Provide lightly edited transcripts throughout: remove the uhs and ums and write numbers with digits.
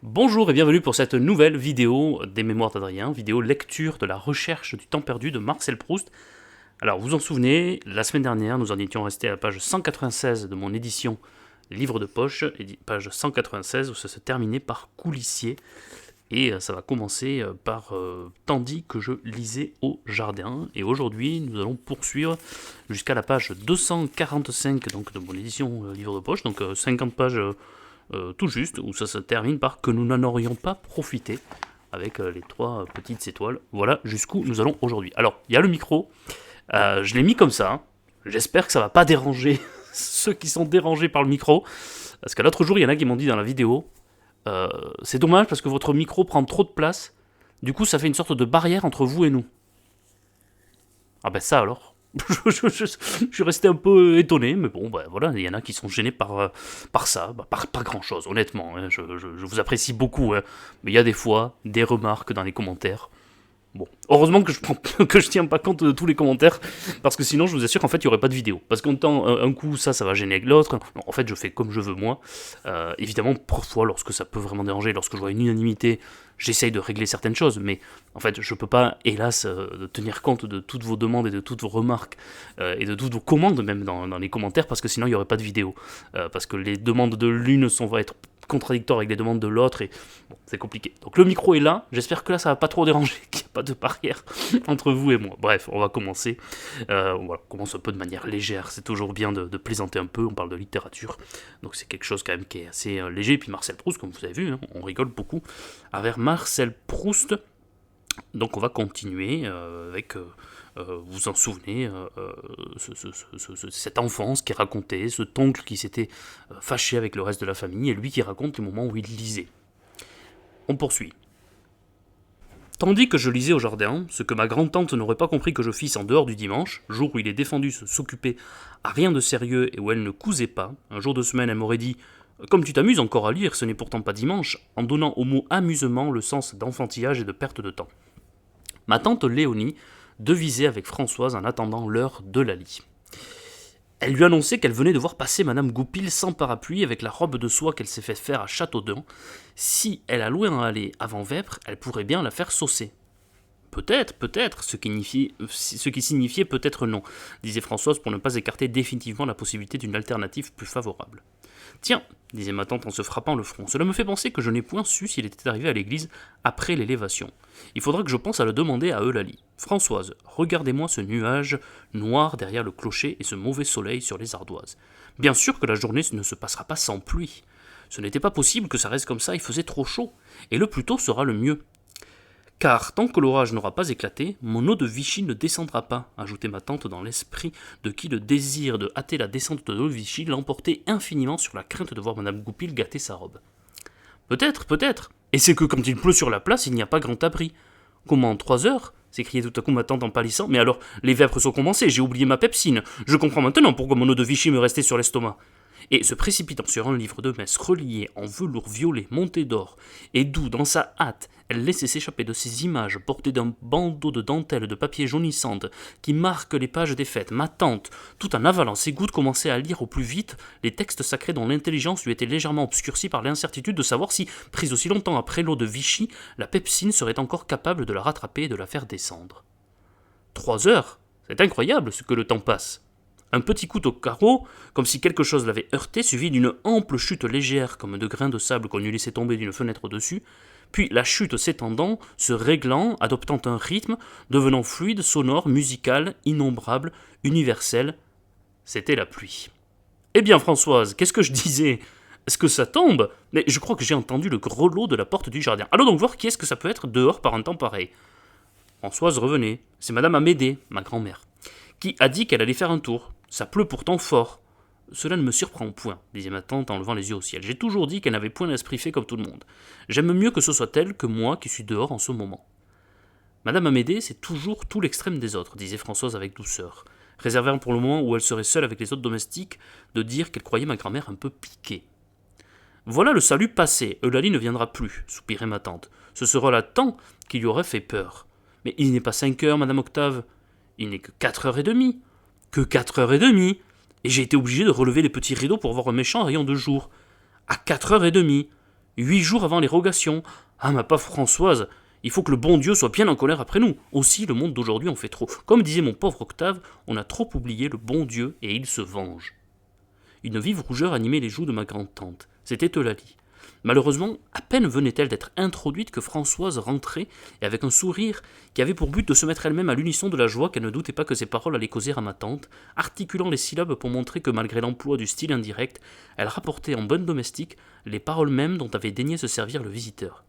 Bonjour et bienvenue pour cette nouvelle vidéo des Mémoires d'Adrien, vidéo lecture de la recherche du temps perdu de Marcel Proust. Alors vous en souvenez, la semaine dernière nous en étions restés à la page 196 de mon édition Livre de poche, page 196 où ça se terminait par coulissier. Et ça va commencer par tandis que je lisais au jardin. Et aujourd'hui, nous allons poursuivre jusqu'à la page 245 donc, de mon édition Livre de poche, donc 50 pages tout juste, où ça se termine par que nous n'en aurions pas profité avec les trois petites étoiles. Voilà jusqu'où nous allons aujourd'hui. Alors, il y a le micro, je l'ai mis comme ça. J'espère que ça va pas déranger ceux qui sont dérangés par le micro. Parce que l'autre jour, il y en a qui m'ont dit dans la vidéo, c'est dommage parce que votre micro prend trop de place. Du coup, ça fait une sorte de barrière entre vous et nous. Ah ben ça alors. je suis resté un peu étonné, mais bon, ben voilà, il y en a qui sont gênés par ça, par pas grand chose, honnêtement. Hein, je vous apprécie beaucoup, hein, mais il y a des fois des remarques dans les commentaires. Bon, heureusement que je tiens pas compte de tous les commentaires, parce que sinon je vous assure qu'en fait il y aurait pas de vidéo. Parce qu'en temps, un coup ça va gêner l'autre. En fait je fais comme je veux moi. Évidemment parfois lorsque ça peut vraiment déranger, lorsque je vois une unanimité, j'essaye de régler certaines choses, mais en fait je peux pas hélas tenir compte de toutes vos demandes et de toutes vos remarques et de toutes vos commandes même dans les commentaires, parce que sinon il y aurait pas de vidéo. Parce que les demandes de l'une vont être contradictoire avec les demandes de l'autre et bon, c'est compliqué. Donc le micro est là, j'espère que là ça va pas trop déranger, qu'il n'y a pas de barrière entre vous et moi. Bref, on va commencer. On commence un peu de manière légère, c'est toujours bien de plaisanter un peu, on parle de littérature, donc c'est quelque chose quand même qui est assez léger. Et puis Marcel Proust, comme vous avez vu, hein, on rigole beaucoup avec Marcel Proust. Donc on va continuer avec... vous en souvenez, cette enfance qui est racontée, cet oncle qui s'était fâché avec le reste de la famille, et lui qui raconte les moments où il lisait. On poursuit. Tandis que je lisais au jardin, ce que ma grand-tante n'aurait pas compris que je fisse en dehors du dimanche, jour où il est défendu de s'occuper à rien de sérieux et où elle ne cousait pas, un jour de semaine elle m'aurait dit « Comme tu t'amuses encore à lire, ce n'est pourtant pas dimanche », en donnant au mot « amusement » le sens d'enfantillage et de perte de temps. Ma tante Léonie devisait avec Françoise en attendant l'heure de Lali. Elle lui annonçait qu'elle venait de voir passer Madame Goupil sans parapluie avec la robe de soie qu'elle s'est fait faire à Châteaudun. Si elle a loin à aller avant Vêpres, elle pourrait bien la faire saucer. Peut-être, ce qui signifiait peut-être non, disait Françoise pour ne pas écarter définitivement la possibilité d'une alternative plus favorable. Tiens, disait ma tante en se frappant le front, cela me fait penser que je n'ai point su s'il était arrivé à l'église après l'élévation. Il faudra que je pense à le demander à Eulalie. Françoise, regardez-moi ce nuage noir derrière le clocher et ce mauvais soleil sur les ardoises. Bien sûr que la journée ne se passera pas sans pluie. Ce n'était pas possible que ça reste comme ça, il faisait trop chaud, et le plus tôt sera le mieux. Car tant que l'orage n'aura pas éclaté, mon eau de Vichy ne descendra pas, ajoutait ma tante dans l'esprit de qui le désir de hâter la descente de l'eau de Vichy l'emportait infiniment sur la crainte de voir Madame Goupil gâter sa robe. Peut-être, et c'est que quand il pleut sur la place, il n'y a pas grand abri. Comment, 3 heures s'écriait tout à coup ma tante en pâlissant. Mais alors, les vêpres sont commencées, j'ai oublié ma pepsine. Je comprends maintenant pourquoi mon eau de Vichy me restait sur l'estomac. Et se précipitant sur un livre de messe relié en velours violet monté d'or, et d'où, dans sa hâte, elle laissait s'échapper de ces images portées d'un bandeau de dentelle de papier jaunissante qui marquent les pages des fêtes, ma tante, tout en avalant ses gouttes, commençait à lire au plus vite les textes sacrés dont l'intelligence lui était légèrement obscurcie par l'incertitude de savoir si, prise aussi longtemps après l'eau de Vichy, la pepsine serait encore capable de la rattraper et de la faire descendre. 3 heures, c'est incroyable ce que le temps passe. Un petit coup au carreau, comme si quelque chose l'avait heurté, suivi d'une ample chute légère comme de grains de sable qu'on eût laissé tomber d'une fenêtre au-dessus, puis la chute s'étendant, se réglant, adoptant un rythme, devenant fluide, sonore, musical, innombrable, universel. C'était la pluie. Eh bien, Françoise, qu'est-ce que je disais ? Est-ce que ça tombe ? Mais je crois que j'ai entendu le grelot de la porte du jardin. Allons donc voir qui est-ce que ça peut être dehors par un temps pareil. Françoise revenait. C'est Madame Amédée, ma grand-mère, qui a dit qu'elle allait faire un tour. Ça pleut pourtant fort. Cela ne me surprend point, disait ma tante en levant les yeux au ciel. J'ai toujours dit qu'elle n'avait point l'esprit fait comme tout le monde. J'aime mieux que ce soit elle que moi qui suis dehors en ce moment. Madame Amédée, c'est toujours tout l'extrême des autres, disait Françoise avec douceur, réservant pour le moment où elle serait seule avec les autres domestiques de dire qu'elle croyait ma grand-mère un peu piquée. Voilà le salut passé, Eulalie ne viendra plus, soupirait ma tante. Ce sera là tant qui lui aurait fait peur. Mais il n'est pas 5 heures, Madame Octave. Il n'est que 4h30. Que 4h30 ? Et j'ai été obligé de relever les petits rideaux pour voir un méchant rayon de jour. À 4h30. 8 jours avant l'érogation. Ah, ma pauvre Françoise, il faut que le bon Dieu soit bien en colère après nous. Aussi, le monde d'aujourd'hui en fait trop. Comme disait mon pauvre Octave, on a trop oublié le bon Dieu et il se venge. Une vive rougeur animait les joues de ma grande-tante. C'était Eulalie. Malheureusement, à peine venait-elle d'être introduite que Françoise rentrait, et avec un sourire qui avait pour but de se mettre elle-même à l'unisson de la joie qu'elle ne doutait pas que ses paroles allaient causer à ma tante, articulant les syllabes pour montrer que malgré l'emploi du style indirect, elle rapportait en bonne domestique les paroles mêmes dont avait daigné se servir le visiteur.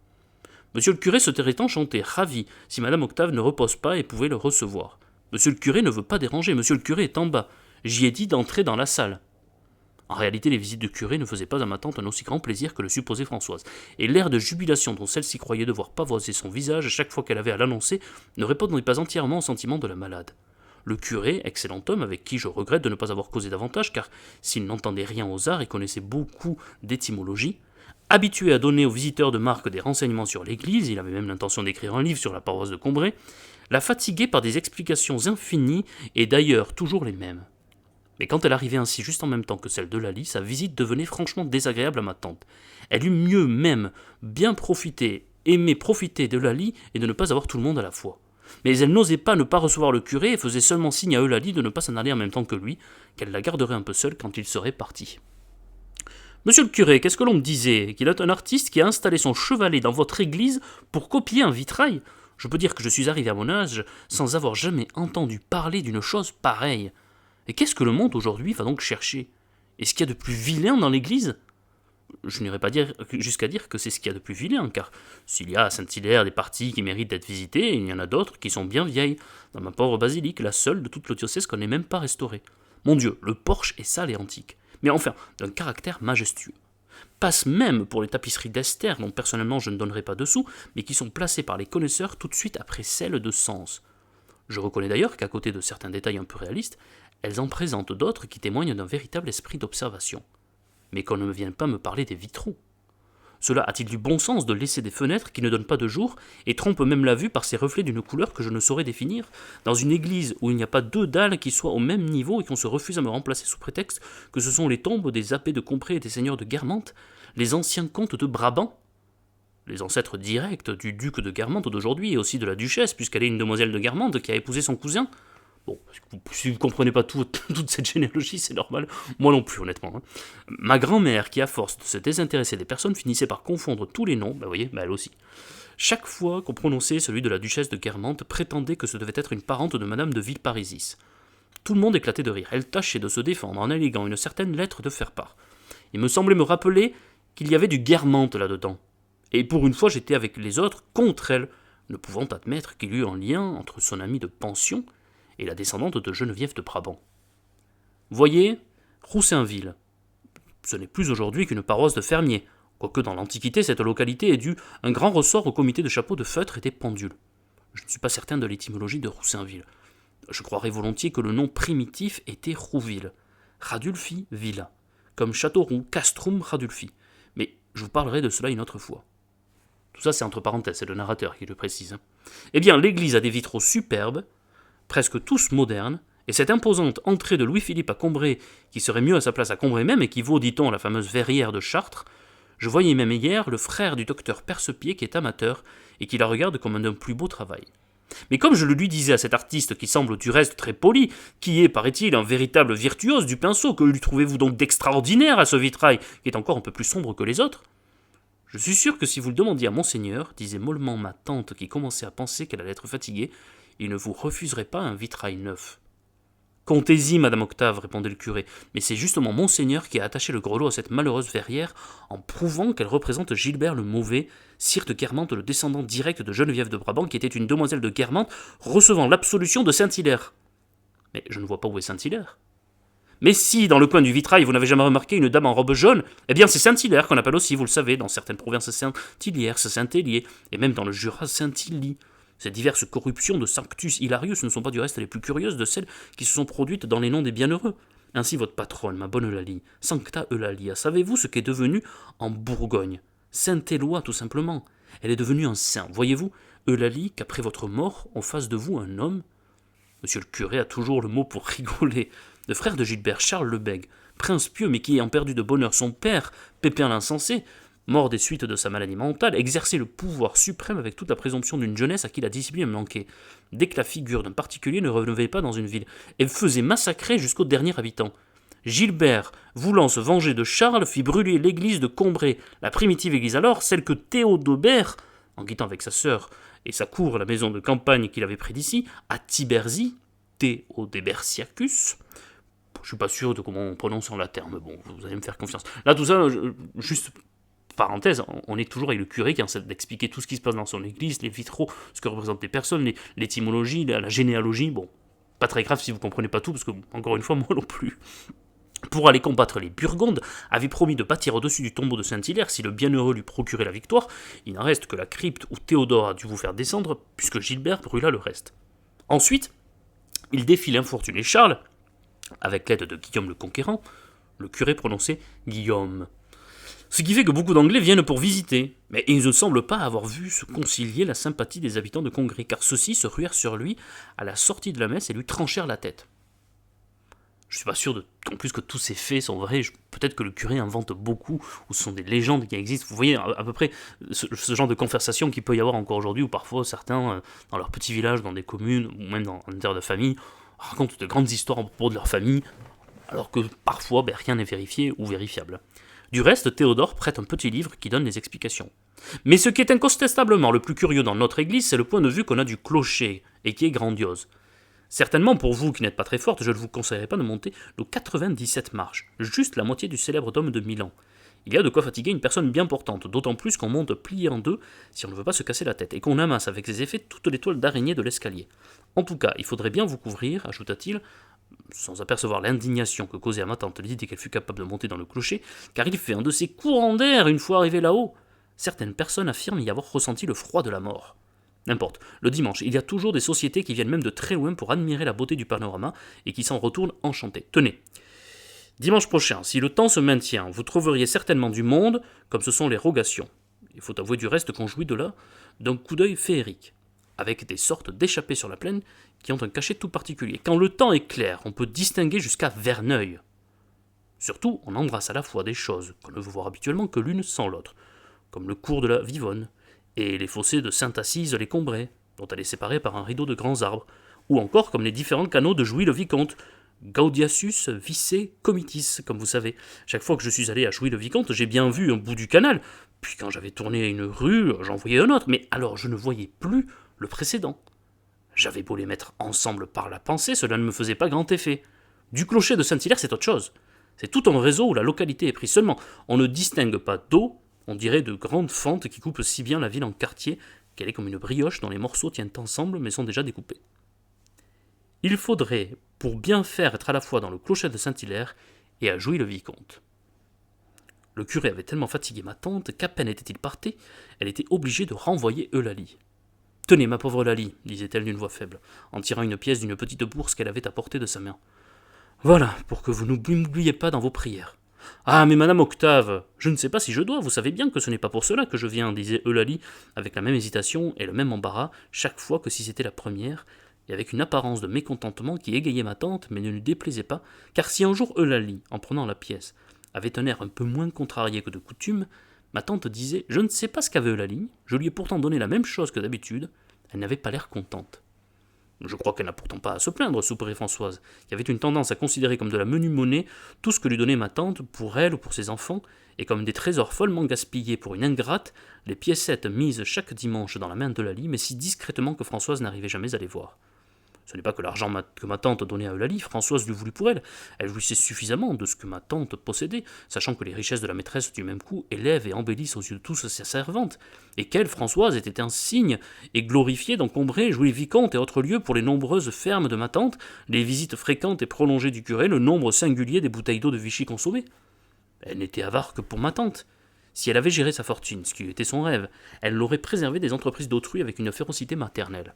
Monsieur le curé se tairait enchanté, ravi, si Madame Octave ne repose pas et pouvait le recevoir. Monsieur le curé ne veut pas déranger, monsieur le curé est en bas. J'y ai dit d'entrer dans la salle. En réalité, les visites de curé ne faisaient pas à ma tante un aussi grand plaisir que le supposait Françoise, et l'air de jubilation dont celle-ci croyait devoir pavoiser son visage chaque fois qu'elle avait à l'annoncer ne répondait pas entièrement au sentiment de la malade. Le curé, excellent homme avec qui je regrette de ne pas avoir causé davantage, car s'il n'entendait rien aux arts et connaissait beaucoup d'étymologie, habitué à donner aux visiteurs de marque des renseignements sur l'église, il avait même l'intention d'écrire un livre sur la paroisse de Combray, la fatiguait par des explications infinies et d'ailleurs toujours les mêmes. Mais quand elle arrivait ainsi juste en même temps que celle d'Eulalie, sa visite devenait franchement désagréable à ma tante. Elle eût mieux même bien aimé profiter d'Eulalie et de ne pas avoir tout le monde à la fois. Mais elle n'osait pas ne pas recevoir le curé et faisait seulement signe à Eulalie de ne pas s'en aller en même temps que lui, qu'elle la garderait un peu seule quand il serait parti. Monsieur le curé, qu'est-ce que l'on me disait? Qu'il est un artiste qui a installé son chevalet dans votre église pour copier un vitrail? Je peux dire que je suis arrivé à mon âge sans avoir jamais entendu parler d'une chose pareille. Et qu'est-ce que le monde aujourd'hui va donc chercher? Est-ce qu'il y a de plus vilain dans l'église? Je n'irai pas jusqu'à dire que c'est ce qu'il y a de plus vilain, car s'il y a à Saint-Hilaire des parties qui méritent d'être visitées, il y en a d'autres qui sont bien vieilles. Dans ma pauvre basilique, la seule de toute le diocèse qu'on n'ait même pas restaurée. Mon Dieu, le porche est sale et antique, mais enfin, d'un caractère majestueux. Passe même pour les tapisseries d'Esther, dont personnellement je ne donnerai pas dessous, mais qui sont placées par les connaisseurs tout de suite après celles de Sens. Je reconnais d'ailleurs qu'à côté de certains détails un peu réalistes, elles en présentent d'autres qui témoignent d'un véritable esprit d'observation. Mais qu'on ne vienne pas me parler des vitraux. Cela a-t-il du bon sens de laisser des fenêtres qui ne donnent pas de jour et trompent même la vue par ces reflets d'une couleur que je ne saurais définir, dans une église où il n'y a pas 2 dalles qui soient au même niveau et qu'on se refuse à me remplacer sous prétexte que ce sont les tombes des abbés de Compré et des seigneurs de Guermantes, les anciens comtes de Brabant, les ancêtres directs du duc de Guermantes d'aujourd'hui et aussi de la duchesse, puisqu'elle est une demoiselle de Guermantes qui a épousé son cousin. Bon, si vous ne comprenez pas toute cette généalogie, c'est normal. Moi non plus, honnêtement. Ma grand-mère, qui à force de se désintéresser des personnes, finissait par confondre tous les noms, vous voyez, elle aussi. Chaque fois qu'on prononçait celui de la duchesse de Guermantes, prétendait que ce devait être une parente de madame de Villeparisis. Tout le monde éclatait de rire. Elle tâchait de se défendre en alléguant une certaine lettre de faire-part. Il me semblait me rappeler qu'il y avait du Guermantes là-dedans. Et pour une fois, j'étais avec les autres contre elle, ne pouvant admettre qu'il y eût un lien entre son amie de pension et la descendante de Geneviève de Brabant. Voyez, Roussainville, ce n'est plus aujourd'hui qu'une paroisse de fermiers, quoique dans l'Antiquité cette localité ait dû un grand ressort au comité de chapeaux de feutre et des pendules. Je ne suis pas certain de l'étymologie de Roussainville. Je croirais volontiers que le nom primitif était Rouville, Radulfi Villa, comme Châteauroux, Castrum Radulfi, mais je vous parlerai de cela une autre fois. Tout ça c'est entre parenthèses, c'est le narrateur qui le précise. Eh bien, l'église a des vitraux superbes, presque tous modernes, et cette imposante entrée de Louis-Philippe à Combray, qui serait mieux à sa place à Combray même, et qui vaut, dit-on, la fameuse verrière de Chartres, je voyais même hier le frère du docteur Percepied qui est amateur, et qui la regarde comme un plus beau travail. Mais comme je le lui disais à cet artiste qui semble du reste très poli, qui est, paraît-il, un véritable virtuose du pinceau, que lui trouvez-vous donc d'extraordinaire à ce vitrail, qui est encore un peu plus sombre que les autres? Je suis sûr que si vous le demandiez à Monseigneur, disait mollement ma tante qui commençait à penser qu'elle allait être fatiguée, il ne vous refuserait pas un vitrail neuf. Comptez-y, madame Octave, répondait le curé, mais c'est justement Monseigneur qui a attaché le grelot à cette malheureuse verrière en prouvant qu'elle représente Gilbert le Mauvais, sire de Guermantes, le descendant direct de Geneviève de Brabant, qui était une demoiselle de Guermantes, recevant l'absolution de Saint-Hilaire. Mais je ne vois pas où est Saint-Hilaire. Mais si, dans le coin du vitrail, vous n'avez jamais remarqué une dame en robe jaune, eh bien c'est Saint-Hilaire qu'on appelle aussi, vous le savez, dans certaines provinces Saint-Hilières, Saint-Hélier, et même dans le Jura Saint-Hilie. Ces diverses corruptions de Sanctus Hilarius ne sont pas du reste les plus curieuses de celles qui se sont produites dans les noms des bienheureux. Ainsi votre patronne, ma bonne Eulalie, Sancta Eulalia, savez-vous ce qu'est devenu en Bourgogne? Saint-Éloi, tout simplement. Elle est devenue un saint, voyez-vous, Eulalie, qu'après votre mort, on fasse de vous un homme. Monsieur le curé a toujours le mot pour rigoler. Le frère de Gilbert, Charles le Bègue, prince pieux mais qui ayant perdu de bonheur son père, Pépin l'insensé, mort des suites de sa maladie mentale, exerçait le pouvoir suprême avec toute la présomption d'une jeunesse à qui la discipline manquait, dès que la figure d'un particulier ne revenait pas dans une ville, et faisait massacrer jusqu'au dernier habitant. Gilbert, voulant se venger de Charles, fit brûler l'église de Combray, la primitive église alors, celle que Théodobert, en quittant avec sa sœur et sa cour la maison de campagne qu'il avait près d'ici, à Tiberzy, Théodébertiacus. Je suis pas sûr de comment on prononce en latin, mais bon, vous allez me faire confiance. Là, tout ça, juste parenthèse, on est toujours avec le curé qui essaie d'expliquer tout ce qui se passe dans son église, les vitraux, ce que représentent les personnes, l'étymologie, la généalogie. Bon, pas très grave si vous comprenez pas tout, parce que, encore une fois, moi non plus. Pour aller combattre les Burgondes, avait promis de bâtir au-dessus du tombeau de Saint-Hilaire si le bienheureux lui procurait la victoire. Il n'en reste que la crypte où Théodore a dû vous faire descendre, puisque Gilbert brûla le reste. Ensuite, il défie l'infortuné Charles, avec l'aide de Guillaume le Conquérant. Le curé prononçait Guillaume. Ce qui fait que beaucoup d'Anglais viennent pour visiter, mais ils ne semblent pas avoir vu se concilier la sympathie des habitants de Congrès, car ceux-ci se ruèrent sur lui à la sortie de la messe et lui tranchèrent la tête. Je suis pas sûr en plus que tous ces faits sont vrais. Peut-être que le curé invente beaucoup, ou ce sont des légendes qui existent. Vous voyez à peu près ce genre de conversation qu'il peut y avoir encore aujourd'hui, où parfois certains, dans leur petit village, dans des communes, ou même dans un terre de famille, racontent de grandes histoires à propos de leur famille, alors que parfois rien n'est vérifié ou vérifiable. Du reste, Théodore prête un petit livre qui donne les explications. Mais ce qui est incontestablement le plus curieux dans notre église, c'est le point de vue qu'on a du clocher, et qui est grandiose. Certainement, pour vous qui n'êtes pas très forte, je ne vous conseillerais pas de monter nos 97 marches, juste la moitié du célèbre dôme de Milan. Il y a de quoi fatiguer une personne bien portante, d'autant plus qu'on monte plié en deux si on ne veut pas se casser la tête, et qu'on amasse avec ses effets toutes les toiles d'araignée de l'escalier. En tout cas, il faudrait bien vous couvrir, ajouta-t-il, sans apercevoir l'indignation que causait à ma tante l'idée qu'elle fût capable de monter dans le clocher, car il fait un de ces courants d'air une fois arrivé là-haut. Certaines personnes affirment y avoir ressenti le froid de la mort. N'importe, le dimanche, il y a toujours des sociétés qui viennent même de très loin pour admirer la beauté du panorama et qui s'en retournent enchantées. Tenez, dimanche prochain, si le temps se maintient, vous trouveriez certainement du monde, comme ce sont les rogations. Il faut avouer du reste qu'on jouit de là d'un coup d'œil féerique, avec des sortes d'échappées sur la plaine qui ont un cachet tout particulier. Quand le temps est clair, on peut distinguer jusqu'à Verneuil. Surtout, on embrasse à la fois des choses qu'on ne veut voir habituellement que l'une sans l'autre, comme le cours de la Vivonne, et les fossés de Sainte-Assise-les-Combray, dont elle est séparée par un rideau de grands arbres, ou encore comme les différents canaux de Jouy-le-Vicomte, Gaudiasus, Vicé, Comitis, comme vous savez. Chaque fois que je suis allé à Jouy-le-Vicomte, j'ai bien vu un bout du canal, puis quand j'avais tourné une rue, j'en voyais un autre, mais alors je ne voyais plus le précédent. J'avais beau les mettre ensemble par la pensée, cela ne me faisait pas grand effet. Du clocher de Saint-Hilaire, c'est autre chose. C'est tout un réseau où la localité est prise seulement. On ne distingue pas d'eau, on dirait de grandes fentes qui coupent si bien la ville en quartiers qu'elle est comme une brioche dont les morceaux tiennent ensemble mais sont déjà découpés. Il faudrait, pour bien faire, être à la fois dans le clocher de Saint-Hilaire et à Jouy-le-Vicomte. Le curé avait tellement fatigué ma tante qu'à peine était-il parti, elle était obligée de renvoyer Eulalie. « Tenez, ma pauvre Eulalie, disait-elle d'une voix faible, en tirant une pièce d'une petite bourse qu'elle avait à portée de sa main. Voilà, pour que vous n'oubliez pas dans vos prières. Ah, mais madame Octave, je ne sais pas si je dois, vous savez bien que ce n'est pas pour cela que je viens, disait Eulalie, avec la même hésitation et le même embarras, chaque fois que si c'était la première, et avec une apparence de mécontentement qui égayait ma tante, mais ne lui déplaisait pas, car si un jour Eulalie, en prenant la pièce, avait un air un peu moins contrarié que de coutume, ma tante disait « Je ne sais pas ce qu'avait Eulalie, je lui ai pourtant donné la même chose que d'habitude, elle n'avait pas l'air contente. » Je crois qu'elle n'a pourtant pas à se plaindre, soupirait Françoise, qui avait une tendance à considérer comme de la menue monnaie tout ce que lui donnait ma tante pour elle ou pour ses enfants, et comme des trésors follement gaspillés pour une ingrate, les piécettes mises chaque dimanche dans la main d'Eulalie, mais si discrètement que Françoise n'arrivait jamais à les voir. Ce n'est pas que l'argent que ma tante donnait à Eulalie, Françoise lui voulut pour elle. Elle jouissait suffisamment de ce que ma tante possédait, sachant que les richesses de la maîtresse du même coup élèvent et embellissent aux yeux de tous sa servante, et qu'elle, Françoise, était un signe, et glorifiée d'encombrer Jouy-le-Vicomte et autres lieux pour les nombreuses fermes de ma tante, les visites fréquentes et prolongées du curé, le nombre singulier des bouteilles d'eau de Vichy consommées. Elle n'était avare que pour ma tante. Si elle avait géré sa fortune, ce qui était son rêve, elle l'aurait préservé des entreprises d'autrui avec une férocité maternelle.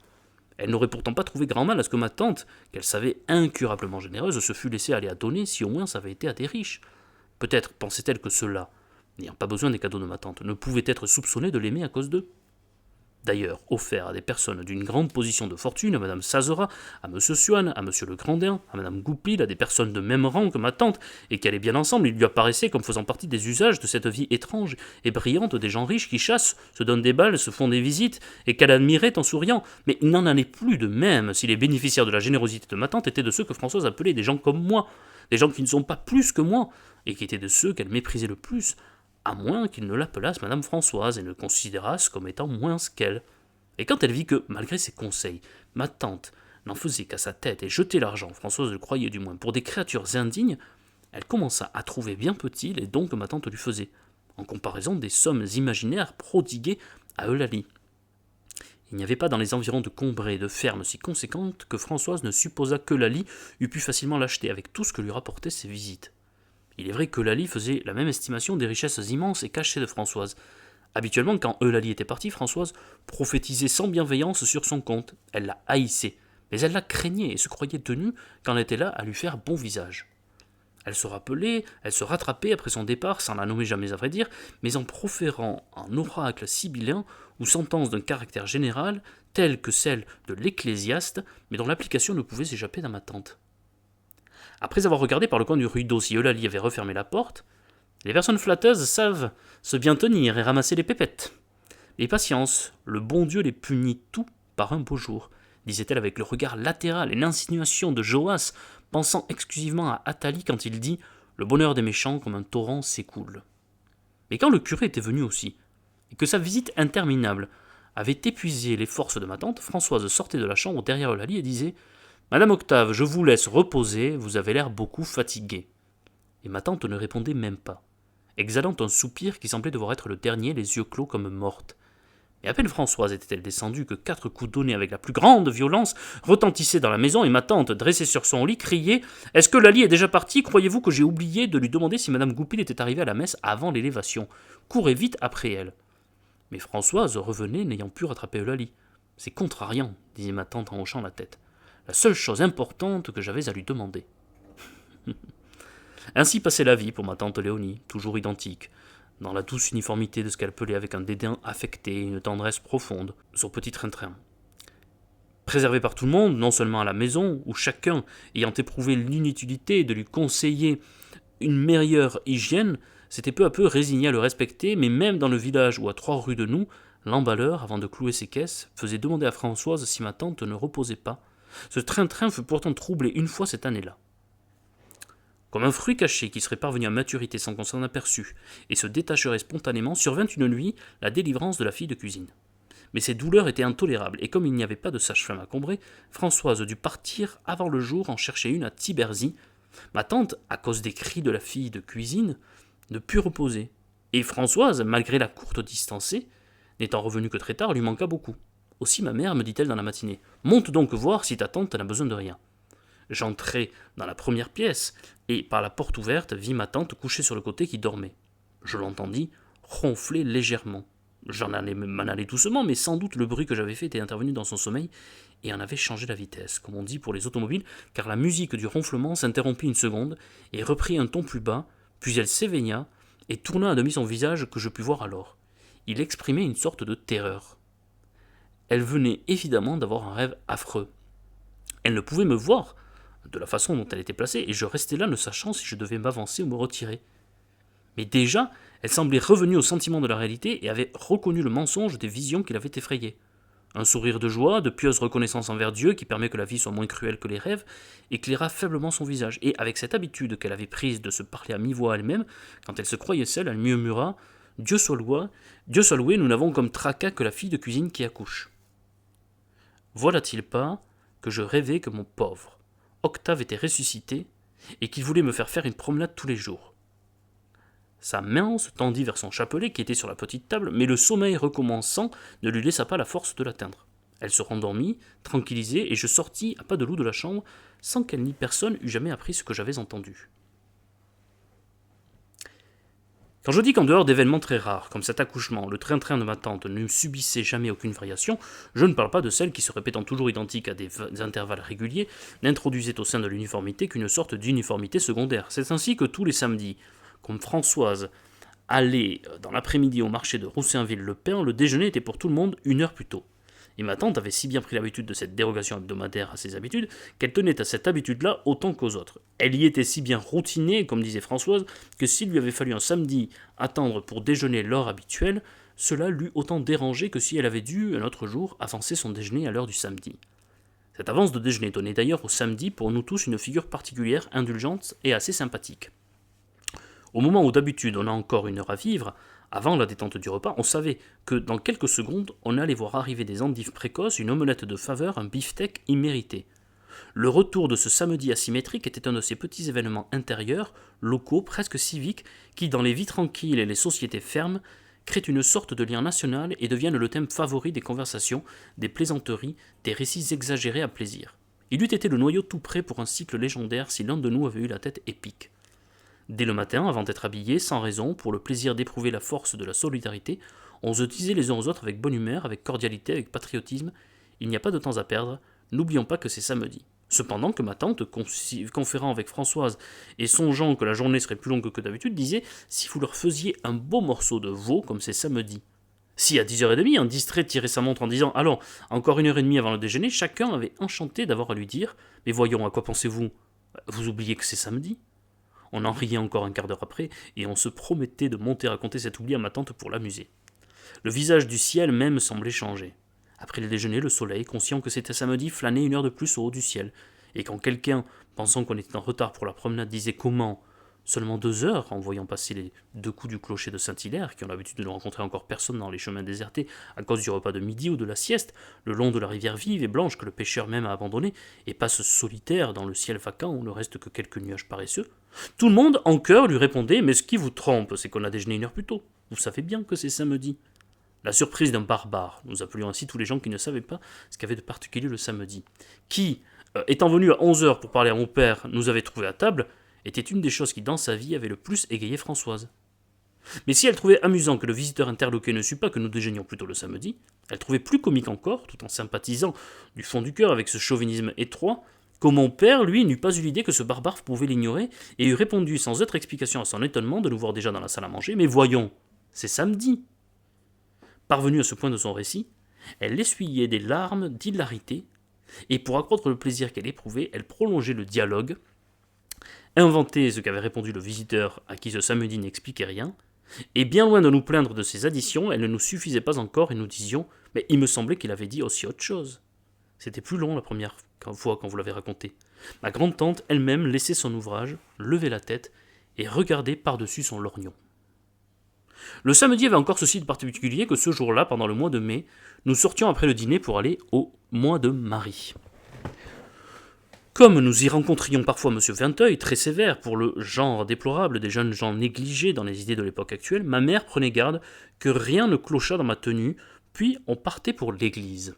Elle n'aurait pourtant pas trouvé grand mal à ce que ma tante, qu'elle savait incurablement généreuse, se fût laissée aller à donner si au moins ça avait été à des riches. Peut-être pensait-elle que ceux-là, n'ayant pas besoin des cadeaux de ma tante, ne pouvaient être soupçonnés de l'aimer à cause d'eux. d'ailleurs offert à des personnes d'une grande position de fortune, à Madame Sazera, à Monsieur Suan, à Monsieur Le Grandin, à Madame Goupil, à des personnes de même rang que ma tante, et qu'elle est bien ensemble, il lui apparaissait comme faisant partie des usages de cette vie étrange et brillante des gens riches qui chassent, se donnent des balles, se font des visites, et qu'elle admirait en souriant. Mais il n'en allait plus de même si les bénéficiaires de la générosité de ma tante étaient de ceux que Françoise appelait des gens comme moi, des gens qui ne sont pas plus que moi, et qui étaient de ceux qu'elle méprisait le plus, à moins qu'ils ne l'appelassent Madame Françoise et ne le considérassent comme étant moins qu'elle. Et quand elle vit que, malgré ses conseils, ma tante n'en faisait qu'à sa tête et jetait l'argent, Françoise le croyait du moins, pour des créatures indignes, elle commença à trouver bien petits les dons que ma tante lui faisait, en comparaison des sommes imaginaires prodiguées à Eulalie. Il n'y avait pas dans les environs de Combray de fermes si conséquentes que Françoise ne supposa qu'Eulalie eût pu facilement l'acheter avec tout ce que lui rapportaient ses visites. Il est vrai qu'Eulalie faisait la même estimation des richesses immenses et cachées de Françoise. Habituellement, quand Eulalie était partie, Françoise prophétisait sans bienveillance sur son compte. Elle la haïssait, mais elle la craignait et se croyait tenue, quand elle était là, à lui faire bon visage. Elle se rappelait, elle se rattrapait après son départ, sans la nommer jamais à vrai dire, mais en proférant un oracle sibyllin ou sentence d'un caractère général, telle que celle de l'Ecclésiaste, mais dont l'application ne pouvait s'échapper dans ma tante. Après avoir regardé par le coin du rideau si Eulalie avait refermé la porte, les personnes flatteuses savent se bien tenir et ramasser les pépettes. Mais patience, le bon Dieu les punit tout par un beau jour, disait-elle avec le regard latéral et l'insinuation de Joas, pensant exclusivement à Athalie quand il dit « Le bonheur des méchants comme un torrent s'écoule ». Mais quand le curé était venu aussi, et que sa visite interminable avait épuisé les forces de ma tante, Françoise sortait de la chambre derrière Eulalie et disait « Madame Octave, je vous laisse reposer, vous avez l'air beaucoup fatiguée. » Et ma tante ne répondait même pas, exhalant un soupir qui semblait devoir être le dernier, les yeux clos comme morte. Et à peine Françoise était-elle descendue que 4 coups donnés avec la plus grande violence retentissaient dans la maison, et ma tante, dressée sur son lit, criait « Est-ce que Lalie est déjà partie? Croyez-vous que j'ai oublié de lui demander si Madame Goupil était arrivée à la messe avant l'élévation? Courez vite après elle. » Mais Françoise revenait, n'ayant pu rattraper Eulalie. « C'est contrariant, disait ma tante en hochant la tête. La seule chose importante que j'avais à lui demander. » Ainsi passait la vie pour ma tante Léonie, toujours identique, dans la douce uniformité de ce qu'elle pelait avec un dédain affecté et une tendresse profonde, son petit train-train. Préservée par tout le monde, non seulement à la maison, où chacun, ayant éprouvé l'inutilité de lui conseiller une meilleure hygiène, s'était peu à peu résigné à le respecter, mais même dans le village où, à 3 rues de nous, l'emballeur, avant de clouer ses caisses, faisait demander à Françoise si ma tante ne reposait pas. Ce train-train fut pourtant troublé une fois cette année-là. Comme un fruit caché qui serait parvenu à maturité sans qu'on s'en aperçût, et se détacherait spontanément, survint une nuit la délivrance de la fille de cuisine. Mais ces douleurs étaient intolérables, et comme il n'y avait pas de sage-femme à Combray, Françoise dut partir avant le jour en chercher une à Tiberzy. Ma tante, à cause des cris de la fille de cuisine, ne put reposer, et Françoise, malgré la courte distancée, n'étant revenue que très tard, lui manqua beaucoup. Aussi ma mère me dit-elle dans la matinée, « Monte donc voir si ta tante n'a besoin de rien. » J'entrai dans la première pièce, et par la porte ouverte, vis ma tante couchée sur le côté qui dormait. Je l'entendis ronfler légèrement. M'en allais doucement, mais sans doute le bruit que j'avais fait était intervenu dans son sommeil et en avait changé la vitesse, comme on dit pour les automobiles, car la musique du ronflement s'interrompit une seconde et reprit un ton plus bas, puis elle s'éveilla et tourna à demi son visage que je pus voir alors. Il exprimait une sorte de terreur. Elle venait évidemment d'avoir un rêve affreux. Elle ne pouvait me voir de la façon dont elle était placée, et je restais là ne sachant si je devais m'avancer ou me retirer. Mais déjà, elle semblait revenue au sentiment de la réalité et avait reconnu le mensonge des visions qui l'avaient effrayée. Un sourire de joie, de pieuse reconnaissance envers Dieu, qui permet que la vie soit moins cruelle que les rêves, éclaira faiblement son visage, et avec cette habitude qu'elle avait prise de se parler à mi-voix elle-même, quand elle se croyait seule, elle murmura « Dieu soit loué, nous n'avons comme tracas que la fille de cuisine qui accouche. » Voilà-t-il pas que je rêvais que mon pauvre Octave était ressuscité et qu'il voulait me faire une promenade tous les jours. Sa main se tendit vers son chapelet qui était sur la petite table, mais le sommeil recommençant ne lui laissa pas la force de l'atteindre. Elle se rendormit, tranquillisée, et je sortis à pas de loup de la chambre sans qu'elle ni personne eût jamais appris ce que j'avais entendu. Quand je dis qu'en dehors d'événements très rares, comme cet accouchement, le train-train de ma tante ne subissait jamais aucune variation, je ne parle pas de celle qui, se répétant toujours identique à des intervalles réguliers, n'introduisait au sein de l'uniformité qu'une sorte d'uniformité secondaire. C'est ainsi que tous les samedis, comme Françoise allait dans l'après-midi au marché de Roussainville-le-Pin, le déjeuner était pour tout le monde 1 heure plus tôt. Et ma tante avait si bien pris l'habitude de cette dérogation hebdomadaire à ses habitudes qu'elle tenait à cette habitude-là autant qu'aux autres. Elle y était si bien routinée, comme disait Françoise, que s'il lui avait fallu un samedi attendre pour déjeuner l'heure habituelle, cela l'eût autant dérangé que si elle avait dû, un autre jour, avancer son déjeuner à l'heure du samedi. Cette avance de déjeuner donnait d'ailleurs au samedi pour nous tous une figure particulière, indulgente et assez sympathique. Au moment où d'habitude on a encore 1 heure à vivre, avant la détente du repas, on savait que dans quelques secondes, on allait voir arriver des endives précoces, une omelette de faveur, un beefsteak immérité. Le retour de ce samedi asymétrique était un de ces petits événements intérieurs, locaux, presque civiques, qui, dans les vies tranquilles et les sociétés fermes, créent une sorte de lien national et deviennent le thème favori des conversations, des plaisanteries, des récits exagérés à plaisir. Il eût été le noyau tout prêt pour un cycle légendaire si l'un de nous avait eu la tête épique. Dès le matin, avant d'être habillés, sans raison, pour le plaisir d'éprouver la force de la solidarité, on se disait les uns aux autres avec bonne humeur, avec cordialité, avec patriotisme. Il n'y a pas de temps à perdre, n'oublions pas que c'est samedi. Cependant que ma tante, conférant avec Françoise et songeant que la journée serait plus longue que d'habitude, disait « Si vous leur faisiez un beau morceau de veau comme c'est samedi ». Si à 10h30, un distrait tirait sa montre en disant « Allons, encore 1 heure et demie avant le déjeuner », chacun avait enchanté d'avoir à lui dire « Mais voyons, à quoi pensez-vous ? Vous oubliez que c'est samedi ?» On en riait encore un quart d'heure après, et on se promettait de monter raconter cet oubli à ma tante pour l'amuser. Le visage du ciel même semblait changer. Après le déjeuner, le soleil, conscient que c'était samedi, flânait 1 heure de plus au haut du ciel. Et quand quelqu'un, pensant qu'on était en retard pour la promenade, disait « Comment ? Seulement 2 heures ?» en voyant passer les 2 coups du clocher de Saint-Hilaire, qui ont l'habitude de ne rencontrer encore personne dans les chemins désertés à cause du repas de midi ou de la sieste, le long de la rivière vive et blanche que le pêcheur même a abandonnée, et passe solitaire dans le ciel vacant où ne reste que quelques nuages paresseux, tout le monde, en chœur, lui répondait « Mais ce qui vous trompe, c'est qu'on a déjeuné 1 heure plus tôt. Vous savez bien que c'est samedi. » La surprise d'un barbare, nous appelions ainsi tous les gens qui ne savaient pas ce qu'avait de particulier le samedi, qui, étant venu à 11h pour parler à mon père, nous avait trouvés à table, était une des choses qui, dans sa vie, avait le plus égayé Françoise. Mais si elle trouvait amusant que le visiteur interloqué ne sût pas que nous déjeunions plutôt le samedi, elle trouvait plus comique encore, tout en sympathisant du fond du cœur avec ce chauvinisme étroit, que mon père, lui, n'eût pas eu l'idée que ce barbare pouvait l'ignorer, et eût répondu sans autre explication à son étonnement de nous voir déjà dans la salle à manger « Mais voyons, c'est samedi !» Parvenue à ce point de son récit, elle essuyait des larmes d'hilarité, et pour accroître le plaisir qu'elle éprouvait, elle prolongeait le dialogue, inventait ce qu'avait répondu le visiteur à qui ce samedi n'expliquait rien, et bien loin de nous plaindre de ses additions, elle ne nous suffisait pas encore et nous disions « Mais il me semblait qu'il avait dit aussi autre chose. » C'était plus long la première fois quand vous l'avez raconté. Ma grande-tante elle-même laissait son ouvrage, levait la tête et regardait par-dessus son lorgnon. Le samedi avait encore ceci de particulier que ce jour-là, pendant le mois de mai, nous sortions après le dîner pour aller au mois de Marie. Comme nous y rencontrions parfois M. Vinteuil, très sévère pour le genre déplorable des jeunes gens négligés dans les idées de l'époque actuelle, ma mère prenait garde que rien ne clochât dans ma tenue, puis on partait pour l'église.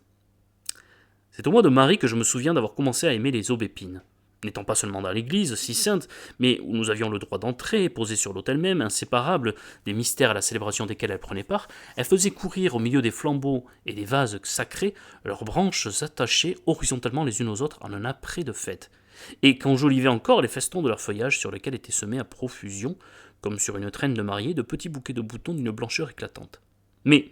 C'est au mois de Marie que je me souviens d'avoir commencé à aimer les aubépines. N'étant pas seulement dans l'église, si sainte, mais où nous avions le droit d'entrer, posée sur l'autel même, inséparable des mystères à la célébration desquels elle prenait part, elle faisait courir au milieu des flambeaux et des vases sacrés leurs branches attachées horizontalement les unes aux autres en un apprêt de fête, et qu'enjolivaient encore les festons de leur feuillage sur lesquels étaient semés à profusion, comme sur une traîne de mariée, de petits bouquets de boutons d'une blancheur éclatante. Mais,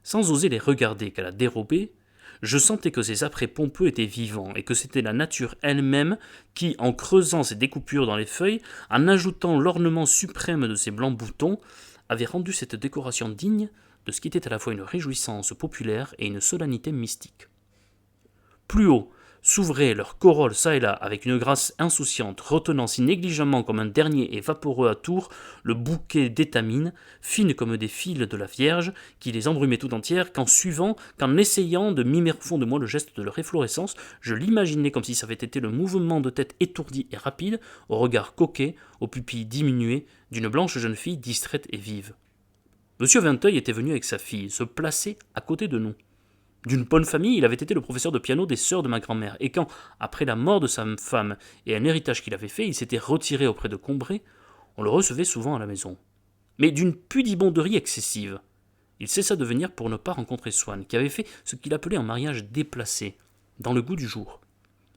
sans oser les regarder qu'à la dérobée, je sentais que ces apprêts pompeux étaient vivants et que c'était la nature elle-même qui, en creusant ces découpures dans les feuilles, en ajoutant l'ornement suprême de ces blancs boutons, avait rendu cette décoration digne de ce qui était à la fois une réjouissance populaire et une solennité mystique. Plus haut s'ouvraient leurs corolles çà et là avec une grâce insouciante, retenant si négligemment comme un dernier et vaporeux atour le bouquet d'étamines, fines comme des fils de la Vierge, qui les embrumait tout entières, qu'en essayant de mimer au fond de moi le geste de leur efflorescence, je l'imaginais comme si ça avait été le mouvement de tête étourdi et rapide, au regard coquet, aux pupilles diminuées, d'une blanche jeune fille distraite et vive. Monsieur Vinteuil était venu avec sa fille, se placer à côté de nous. D'une bonne famille, il avait été le professeur de piano des sœurs de ma grand-mère, et quand, après la mort de sa femme et un héritage qu'il avait fait, il s'était retiré auprès de Combray, on le recevait souvent à la maison. Mais d'une pudibonderie excessive. Il cessa de venir pour ne pas rencontrer Swann, qui avait fait ce qu'il appelait un mariage déplacé, dans le goût du jour.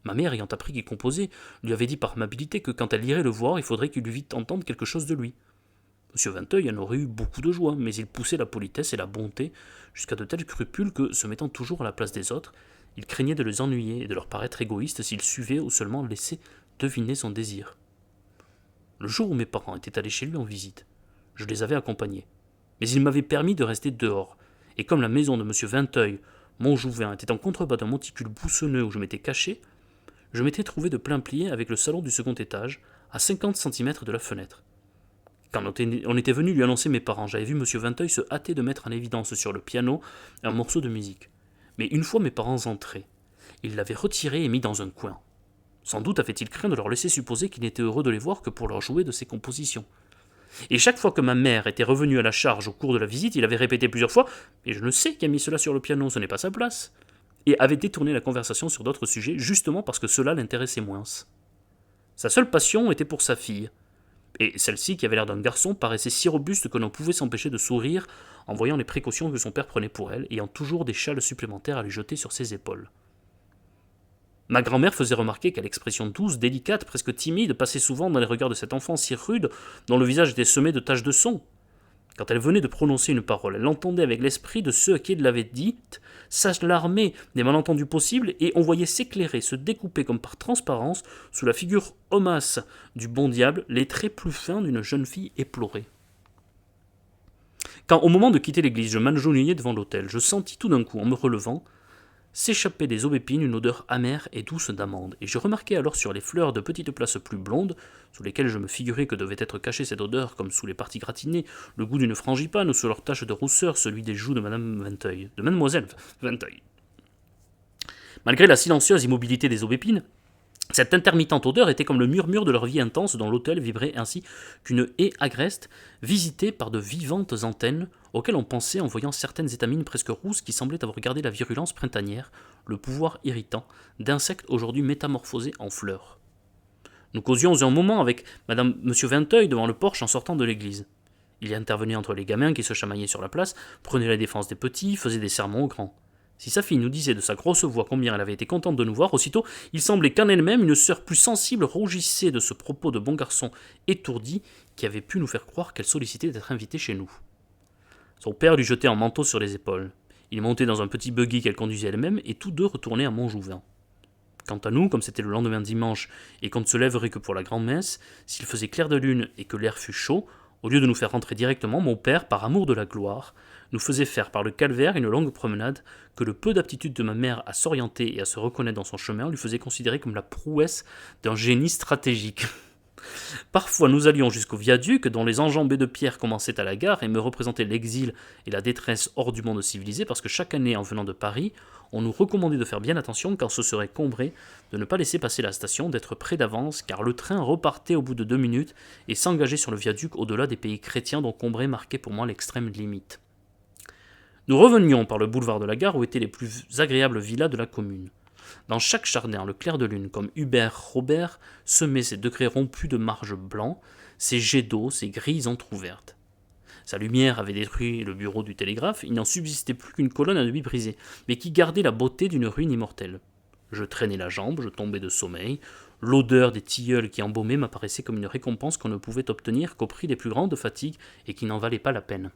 Ma mère, ayant appris qu'il composait, lui avait dit par amabilité que quand elle irait le voir, il faudrait qu'il lui vît entendre quelque chose de lui. M. Vinteuil en aurait eu beaucoup de joie, mais il poussait la politesse et la bonté jusqu'à de tels scrupules que, se mettant toujours à la place des autres, il craignait de les ennuyer et de leur paraître égoïste s'ils suivaient ou seulement laissaient deviner son désir. Le jour où mes parents étaient allés chez lui en visite, je les avais accompagnés. Mais il m'avait permis de rester dehors, et comme la maison de M. Vinteuil, Montjouvin, était en contrebas d'un monticule boussonneux où je m'étais caché, je m'étais trouvé de plain pied avec le salon du second étage, à 50 centimètres de la fenêtre. Quand on était venu lui annoncer mes parents, j'avais vu M. Vinteuil se hâter de mettre en évidence sur le piano un morceau de musique. Mais une fois mes parents entrés, il l'avait retiré et mis dans un coin. Sans doute avait-il craint de leur laisser supposer qu'il n'était heureux de les voir que pour leur jouer de ses compositions. Et chaque fois que ma mère était revenue à la charge au cours de la visite, il avait répété plusieurs fois « Mais je ne sais qui a mis cela sur le piano, ce n'est pas sa place », et avait détourné la conversation sur d'autres sujets, justement parce que cela l'intéressait moins. Sa seule passion était pour sa fille, et celle-ci, qui avait l'air d'un garçon, paraissait si robuste que l'on pouvait s'empêcher de sourire en voyant les précautions que son père prenait pour elle, ayant toujours des châles supplémentaires à lui jeter sur ses épaules. Ma grand-mère faisait remarquer qu'à l'expression douce, délicate, presque timide, passait souvent dans les regards de cet enfant si rude, dont le visage était semé de taches de son. Quand elle venait de prononcer une parole, elle l'entendait avec l'esprit de ceux à qui elle l'avait dite, s'alarmer des malentendus possibles, et on voyait s'éclairer, se découper comme par transparence, sous la figure homasse du bon diable, les traits plus fins d'une jeune fille éplorée. Quand, au moment de quitter l'église, je m'agenouillai devant l'autel, je sentis tout d'un coup, en me relevant, s'échappait des aubépines une odeur amère et douce d'amande, et je remarquai alors sur les fleurs de petites places plus blondes, sous lesquelles je me figurais que devait être cachée cette odeur, comme sous les parties gratinées, le goût d'une frangipane, ou sur leurs taches de rousseur, celui des joues de mademoiselle Vinteuil. Malgré la silencieuse immobilité des aubépines, cette intermittente odeur était comme le murmure de leur vie intense dont l'autel vibrait ainsi qu'une haie agreste, visitée par de vivantes antennes, auxquelles on pensait en voyant certaines étamines presque rousses qui semblaient avoir gardé la virulence printanière, le pouvoir irritant, d'insectes aujourd'hui métamorphosés en fleurs. Nous causions un moment avec M. Vinteuil devant le porche en sortant de l'église. Il y intervenait entre les gamins qui se chamaillaient sur la place, prenait la défense des petits, faisait des sermons aux grands. Si sa fille nous disait de sa grosse voix combien elle avait été contente de nous voir, aussitôt, il semblait qu'en elle-même, une sœur plus sensible rougissait de ce propos de bon garçon étourdi qui avait pu nous faire croire qu'elle sollicitait d'être invitée chez nous. Son père lui jetait un manteau sur les épaules. Il montait dans un petit buggy qu'elle conduisait elle-même, et tous deux retournaient à Montjouvin. Quant à nous, comme c'était le lendemain dimanche, et qu'on ne se lèverait que pour la grand-messe, s'il faisait clair de lune et que l'air fût chaud, au lieu de nous faire rentrer directement, mon père, par amour de la gloire, nous faisait faire par le calvaire une longue promenade que le peu d'aptitude de ma mère à s'orienter et à se reconnaître dans son chemin lui faisait considérer comme la prouesse d'un génie stratégique. Parfois nous allions jusqu'au viaduc dont les enjambées de pierre commençaient à la gare et me représentaient l'exil et la détresse hors du monde civilisé parce que chaque année en venant de Paris, on nous recommandait de faire bien attention quand ce serait combré, de ne pas laisser passer la station, d'être près d'avance car le train repartait au bout de 2 minutes et s'engageait sur le viaduc au-delà des pays chrétiens dont Combray marquait pour moi l'extrême limite. Nous revenions par le boulevard de la gare où étaient les plus agréables villas de la commune. Dans chaque jardin, le clair de lune, comme Hubert Robert, semait ses degrés rompus de marge blanc, ses jets d'eau, ses grilles entr'ouvertes. Sa lumière avait détruit le bureau du télégraphe, il n'en subsistait plus qu'une colonne à demi brisée, mais qui gardait la beauté d'une ruine immortelle. Je traînais la jambe, je tombais de sommeil, l'odeur des tilleuls qui embaumaient m'apparaissait comme une récompense qu'on ne pouvait obtenir qu'au prix des plus grandes fatigues et qui n'en valait pas la peine.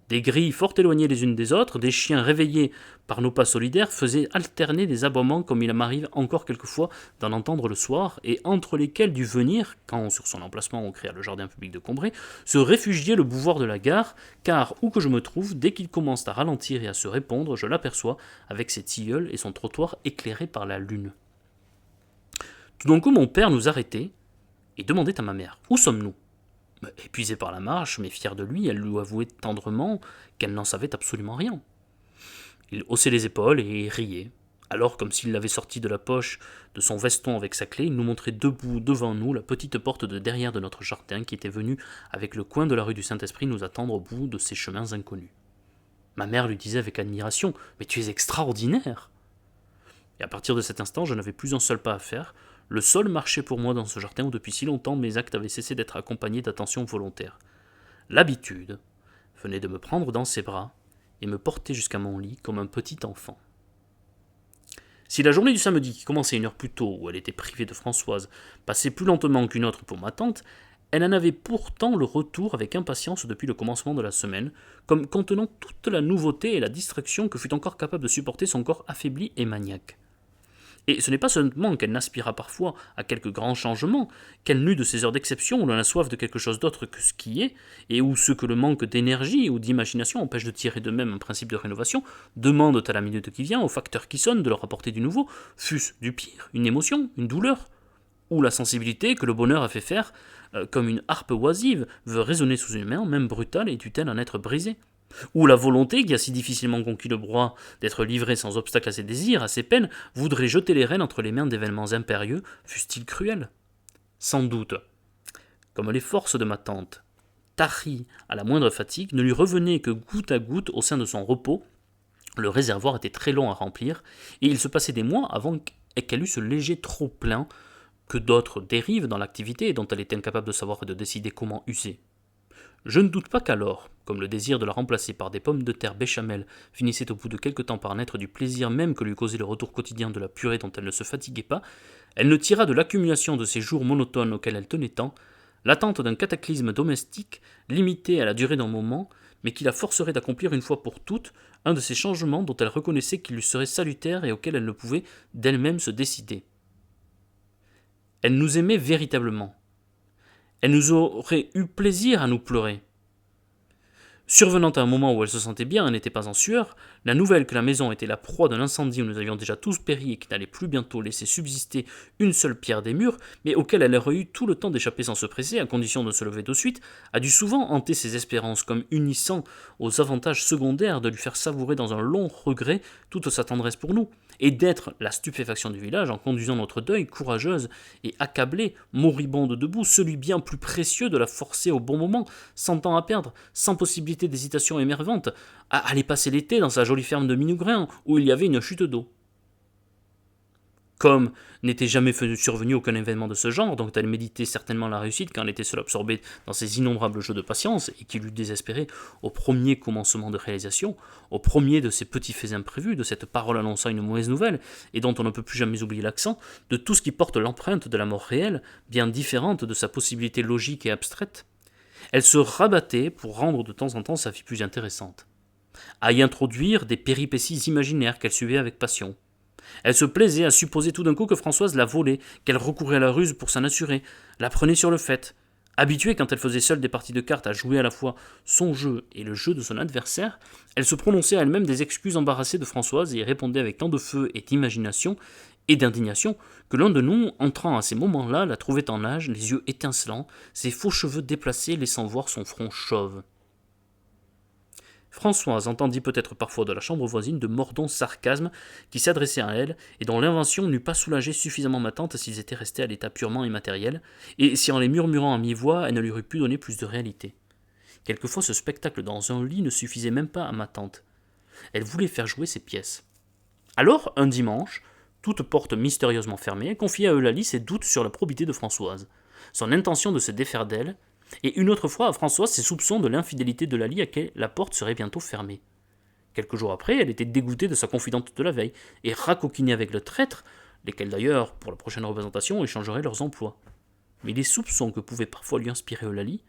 Des grilles fort éloignées les unes des autres, des chiens réveillés par nos pas solidaires faisaient alterner des aboiements comme il m'arrive encore quelquefois d'en entendre le soir, et entre lesquels dut venir, quand sur son emplacement on créa le jardin public de Combray, se réfugier le bouvoir de la gare, car où que je me trouve, dès qu'il commence à ralentir et à se répondre, je l'aperçois avec ses tilleuls et son trottoir éclairé par la lune. Tout d'un coup mon père nous arrêtait et demandait à ma mère « Où sommes-nous » Épuisée par la marche, mais fière de lui, elle lui avouait tendrement qu'elle n'en savait absolument rien. Il haussait les épaules et riait. Alors, comme s'il l'avait sorti de la poche de son veston avec sa clé, il nous montrait debout devant nous la petite porte de derrière de notre jardin qui était venue, avec le coin de la rue du Saint-Esprit, nous attendre au bout de ces chemins inconnus. Ma mère lui disait avec admiration « Mais tu es extraordinaire !» Et à partir de cet instant, je n'avais plus un seul pas à faire. Le sol marchait pour moi dans ce jardin où depuis si longtemps mes actes avaient cessé d'être accompagnés d'attention volontaire. L'habitude venait de me prendre dans ses bras et me porter jusqu'à mon lit comme un petit enfant. Si la journée du samedi, qui commençait 1 heure plus tôt, où elle était privée de Françoise, passait plus lentement qu'une autre pour ma tante, Elle en avait pourtant le retour avec impatience depuis le commencement de la semaine, comme contenant toute la nouveauté et la distraction que fut encore capable de supporter son corps affaibli et maniaque. Et ce n'est pas seulement qu'elle n'aspira parfois à quelques grands changements, qu'elle n'eut de ces heures d'exception où l'on a soif de quelque chose d'autre que ce qui est, et où ce que le manque d'énergie ou d'imagination empêche de tirer d'eux-mêmes un principe de rénovation, demandent à la minute qui vient, aux facteurs qui sonnent, de leur apporter du nouveau, fût-ce du pire, une émotion, une douleur, ou la sensibilité que le bonheur a fait faire, comme une harpe oisive, veut résonner sous une main, même brutale, et tue-t-elle en être brisée. Ou la volonté, qui a si difficilement conquis le droit d'être livrée sans obstacle à ses désirs, à ses peines, voudrait jeter les rênes entre les mains d'événements impérieux, fussent-ils cruels. Sans doute, comme les forces de ma tante, taries à la moindre fatigue, ne lui revenaient que goutte à goutte au sein de son repos, le réservoir était très long à remplir, et il se passait des mois avant qu'elle eût ce léger trop-plein que d'autres dérivent dans l'activité et dont elle est incapable de savoir et de décider comment user. Je ne doute pas qu'alors, comme le désir de la remplacer par des pommes de terre béchamel finissait au bout de quelque temps par naître du plaisir même que lui causait le retour quotidien de la purée dont elle ne se fatiguait pas, elle ne tira de l'accumulation de ces jours monotones auxquels elle tenait tant, l'attente d'un cataclysme domestique limité à la durée d'un moment, mais qui la forcerait d'accomplir une fois pour toutes un de ces changements dont elle reconnaissait qu'ils lui seraient salutaires et auxquels elle ne pouvait d'elle-même se décider. Elle nous aimait véritablement. Elle nous aurait eu plaisir à nous pleurer. Survenant à un moment où elle se sentait bien et n'était pas en sueur, la nouvelle que la maison était la proie d'un incendie où nous avions déjà tous péri et qui n'allait plus bientôt laisser subsister une seule pierre des murs, mais auquel elle aurait eu tout le temps d'échapper sans se presser, à condition de se lever de suite, a dû souvent hanter ses espérances, comme unissant aux avantages secondaires de lui faire savourer dans un long regret toute sa tendresse pour nous, et d'être la stupéfaction du village en conduisant notre deuil, courageuse et accablée, moribonde debout, celui bien plus précieux de la forcer au bon moment, sans temps à perdre, sans possibilité d'hésitation émerveillante, à aller passer l'été dans sa jolie ferme de Minougrin, où il y avait une chute d'eau. Comme n'était jamais survenu aucun événement de ce genre, dont elle méditait certainement la réussite quand elle était seule absorbée dans ses innombrables jeux de patience, et qui l'eût désespérée au premier commencement de réalisation, au premier de ces petits faits imprévus, de cette parole annonçant une mauvaise nouvelle, et dont on ne peut plus jamais oublier l'accent, de tout ce qui porte l'empreinte de la mort réelle, bien différente de sa possibilité logique et abstraite, elle se rabattait pour rendre de temps en temps sa vie plus intéressante, à y introduire des péripéties imaginaires qu'elle suivait avec passion. Elle se plaisait à supposer tout d'un coup que Françoise la volait, qu'elle recourait à la ruse pour s'en assurer, la prenait sur le fait. Habituée quand elle faisait seule des parties de cartes à jouer à la fois son jeu et le jeu de son adversaire, elle se prononçait à elle-même des excuses embarrassées de Françoise et y répondait avec tant de feu et d'imagination et d'indignation que l'un de nous, entrant à ces moments-là, la trouvait en nage, les yeux étincelants, ses faux cheveux déplacés laissant voir son front chauve. Françoise entendit peut-être parfois de la chambre voisine de mordants sarcasmes qui s'adressaient à elle et dont l'invention n'eût pas soulagé suffisamment ma tante s'ils étaient restés à l'état purement immatériel, et si en les murmurant à mi-voix elle ne lui aurait pu donner plus de réalité. Quelquefois ce spectacle dans un lit ne suffisait même pas à ma tante. Elle voulait faire jouer ses pièces. Alors, un dimanche, toute porte mystérieusement fermée, elle confiait à Eulalie ses doutes sur la probité de Françoise, son intention de se défaire d'elle, et une autre fois à Françoise ses soupçons de l'infidélité de Lali à qui la porte serait bientôt fermée. Quelques jours après, elle était dégoûtée de sa confidente de la veille, et racoquinée avec le traître, lesquels d'ailleurs, pour la prochaine représentation, échangeraient leurs emplois. Mais les soupçons que pouvait parfois lui inspirer Eulalie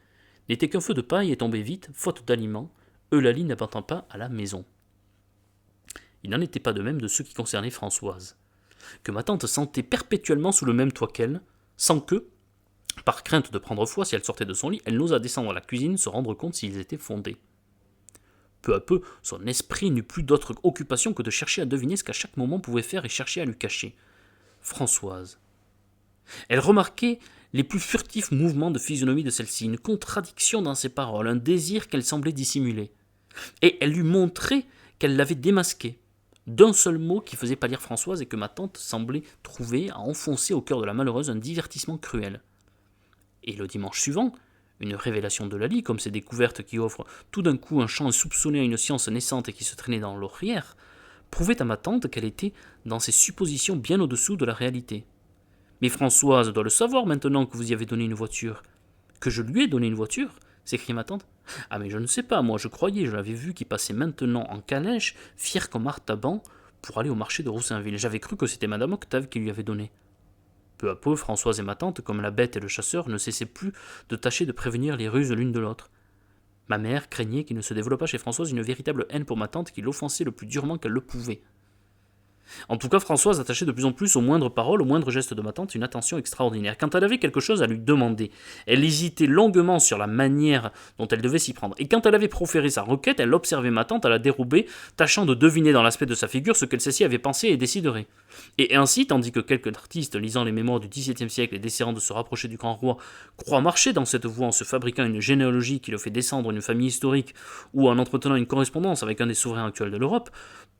n'étaient qu'un feu de paille et tombaient vite, faute d'aliments, Eulalie n'abattant pas à la maison. Il n'en était pas de même de ceux qui concernaient Françoise, que ma tante sentait perpétuellement sous le même toit qu'elle, sans que, par crainte de prendre foi si elle sortait de son lit, elle n'osa descendre à la cuisine se rendre compte s'ils étaient fondés. Peu à peu, son esprit n'eut plus d'autre occupation que de chercher à deviner ce qu'à chaque moment pouvait faire et chercher à lui cacher. Françoise. Elle remarquait les plus furtifs mouvements de physionomie de celle-ci, une contradiction dans ses paroles, un désir qu'elle semblait dissimuler. Et elle lui montrait qu'elle l'avait démasqué, d'un seul mot qui faisait pâlir Françoise et que ma tante semblait trouver à enfoncer au cœur de la malheureuse un divertissement cruel. Et le dimanche suivant, une révélation de Lali, comme ces découvertes qui offrent tout d'un coup un champ insoupçonné à une science naissante et qui se traînait dans l'orière, prouvait à ma tante qu'elle était dans ses suppositions bien au-dessous de la réalité. Mais Françoise doit le savoir maintenant que vous y avez donné une voiture. Que je lui ai donné une voiture ? S'écria ma tante. Ah mais je ne sais pas, moi je croyais, je l'avais vu qui passait maintenant en calèche, fier comme Artaban, pour aller au marché de Roussainville. J'avais cru que c'était Madame Octave qui lui avait donné. Peu à peu, Françoise et ma tante, comme la bête et le chasseur, ne cessaient plus de tâcher de prévenir les ruses l'une de l'autre. Ma mère craignait qu'il ne se développât chez Françoise une véritable haine pour ma tante qui l'offensait le plus durement qu'elle le pouvait. En tout cas, Françoise attachait de plus en plus aux moindres paroles, aux moindres gestes de ma tante une attention extraordinaire. Quand elle avait quelque chose à lui demander, elle hésitait longuement sur la manière dont elle devait s'y prendre. Et quand elle avait proféré sa requête, elle observait ma tante à la dérober, tâchant de deviner dans l'aspect de sa figure ce qu'elle celle-ci avait pensé et déciderait. Et ainsi, tandis que quelques artistes lisant les mémoires du XVIIe siècle et désirant de se rapprocher du grand roi croient marcher dans cette voie en se fabriquant une généalogie qui le fait descendre une famille historique ou en entretenant une correspondance avec un des souverains actuels de l'Europe,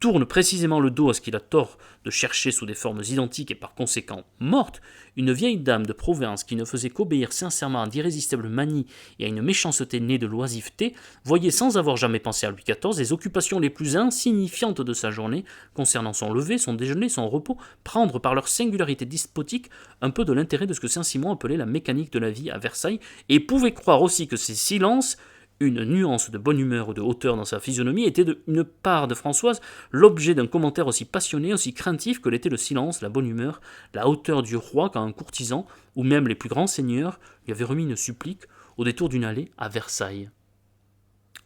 tourne précisément le dos à ce qu'il a tort de chercher sous des formes identiques et par conséquent mortes, une vieille dame de province qui ne faisait qu'obéir sincèrement à d'irrésistibles manies et à une méchanceté née de l'oisiveté, voyait sans avoir jamais pensé à Louis XIV les occupations les plus insignifiantes de sa journée, concernant son lever, son déjeuner, son repos, prendre par leur singularité despotique un peu de l'intérêt de ce que Saint-Simon appelait la mécanique de la vie à Versailles, et pouvait croire aussi que ces silences, une nuance de bonne humeur ou de hauteur dans sa physionomie, était une part de Françoise l'objet d'un commentaire aussi passionné, aussi craintif que l'était le silence, la bonne humeur, la hauteur du roi quand un courtisan, ou même les plus grands seigneurs, lui avaient remis une supplique au détour d'une allée à Versailles.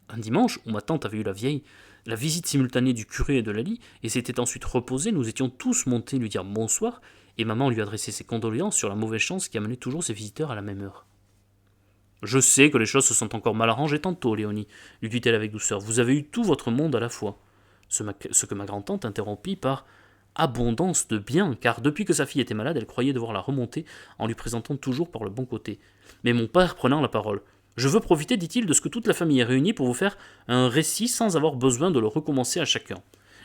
Un dimanche, où ma tante avait eu la visite simultanée du curé et de Lally, et s'était ensuite reposée, nous étions tous montés lui dire bonsoir, et maman lui adressait ses condoléances sur la mauvaise chance qui amenait toujours ses visiteurs à la même heure. Je sais que les choses se sont encore mal arrangées tantôt, Léonie, lui dit-elle avec douceur. Vous avez eu tout votre monde à la fois. Ce que ma grand-tante interrompit par abondance de biens, car depuis que sa fille était malade, elle croyait devoir la remonter en lui présentant toujours par le bon côté. Mais mon père prenant la parole. Je veux profiter, dit-il, de ce que toute la famille est réunie pour vous faire un récit sans avoir besoin de le recommencer à chacun.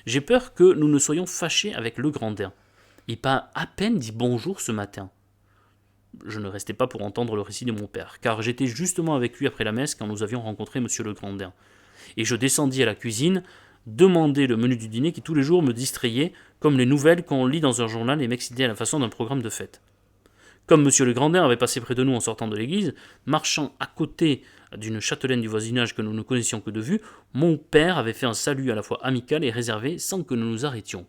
J'ai peur que nous ne soyons fâchés avec le Grandin. Il m'a à peine dit bonjour ce matin. Je ne restais pas pour entendre le récit de mon père, car j'étais justement avec lui après la messe quand nous avions rencontré M. le Grandin. Et je descendis à la cuisine, demander le menu du dîner qui tous les jours me distrayait, comme les nouvelles qu'on lit dans un journal et m'excitait à la façon d'un programme de fête. Comme M. le Grandin avait passé près de nous en sortant de l'église, marchant à côté d'une châtelaine du voisinage que nous ne connaissions que de vue, mon père avait fait un salut à la fois amical et réservé sans que nous nous arrêtions.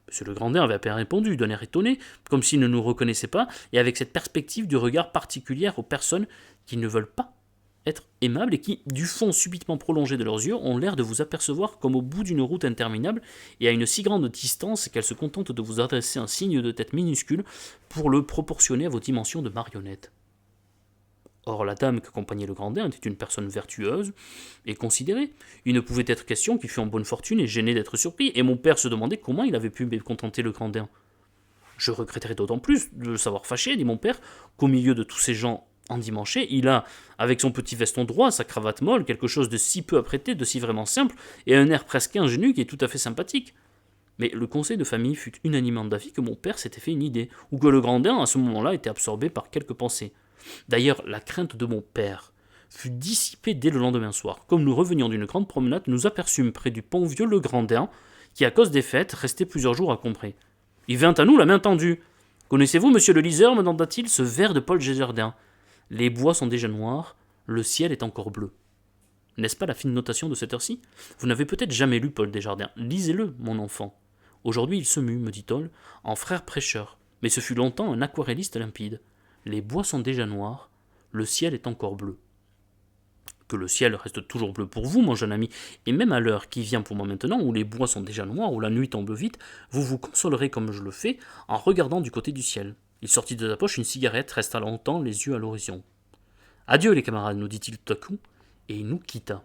M. le Grandin avait à peine répondu, d'un air étonné, comme s'il ne nous reconnaissait pas, et avec cette perspective du regard particulière aux personnes qui ne veulent pas être aimables et qui, du fond subitement prolongé de leurs yeux, ont l'air de vous apercevoir comme au bout d'une route interminable et à une si grande distance qu'elles se contentent de vous adresser un signe de tête minuscule pour le proportionner à vos dimensions de marionnette. Or, la dame qu'accompagnait le Grandin était une personne vertueuse et considérée. Il ne pouvait être question qu'il fût en bonne fortune et gêné d'être surpris, et mon père se demandait comment il avait pu mécontenter le Grandin. Je regretterais d'autant plus de le savoir fâché, dit mon père, qu'au milieu de tous ces gens endimanchés, il a, avec son petit veston droit, sa cravate molle, quelque chose de si peu apprêté, de si vraiment simple, et un air presque ingénu qui est tout à fait sympathique. Mais le conseil de famille fut unanimement d'avis que mon père s'était fait une idée, ou que le Grandin, à ce moment-là, était absorbé par quelques pensées. D'ailleurs, la crainte de mon père fut dissipée dès le lendemain soir. Comme nous revenions d'une grande promenade, nous aperçûmes près du pont vieux le Grandin, qui, à cause des fêtes, restait plusieurs jours à Compré. Il vint à nous la main tendue. Connaissez-vous, monsieur le liseur, me demanda-t-il, ce vers de Paul Desjardins. Les bois sont déjà noirs, le ciel est encore bleu. N'est-ce pas la fine notation de cette heure-ci? Vous n'avez peut-être jamais lu Paul Desjardins. Lisez-le, mon enfant. Aujourd'hui, il se mue, me dit-on, en frère prêcheur, mais ce fut longtemps un aquarelliste limpide. Les bois sont déjà noirs, le ciel est encore bleu. Que le ciel reste toujours bleu pour vous, mon jeune ami, et même à l'heure qui vient pour moi maintenant, où les bois sont déjà noirs, où la nuit tombe vite, vous vous consolerez comme je le fais, en regardant du côté du ciel. Il sortit de sa poche une cigarette, resta longtemps les yeux à l'horizon. Adieu les camarades, nous dit-il tout à coup, et il nous quitta.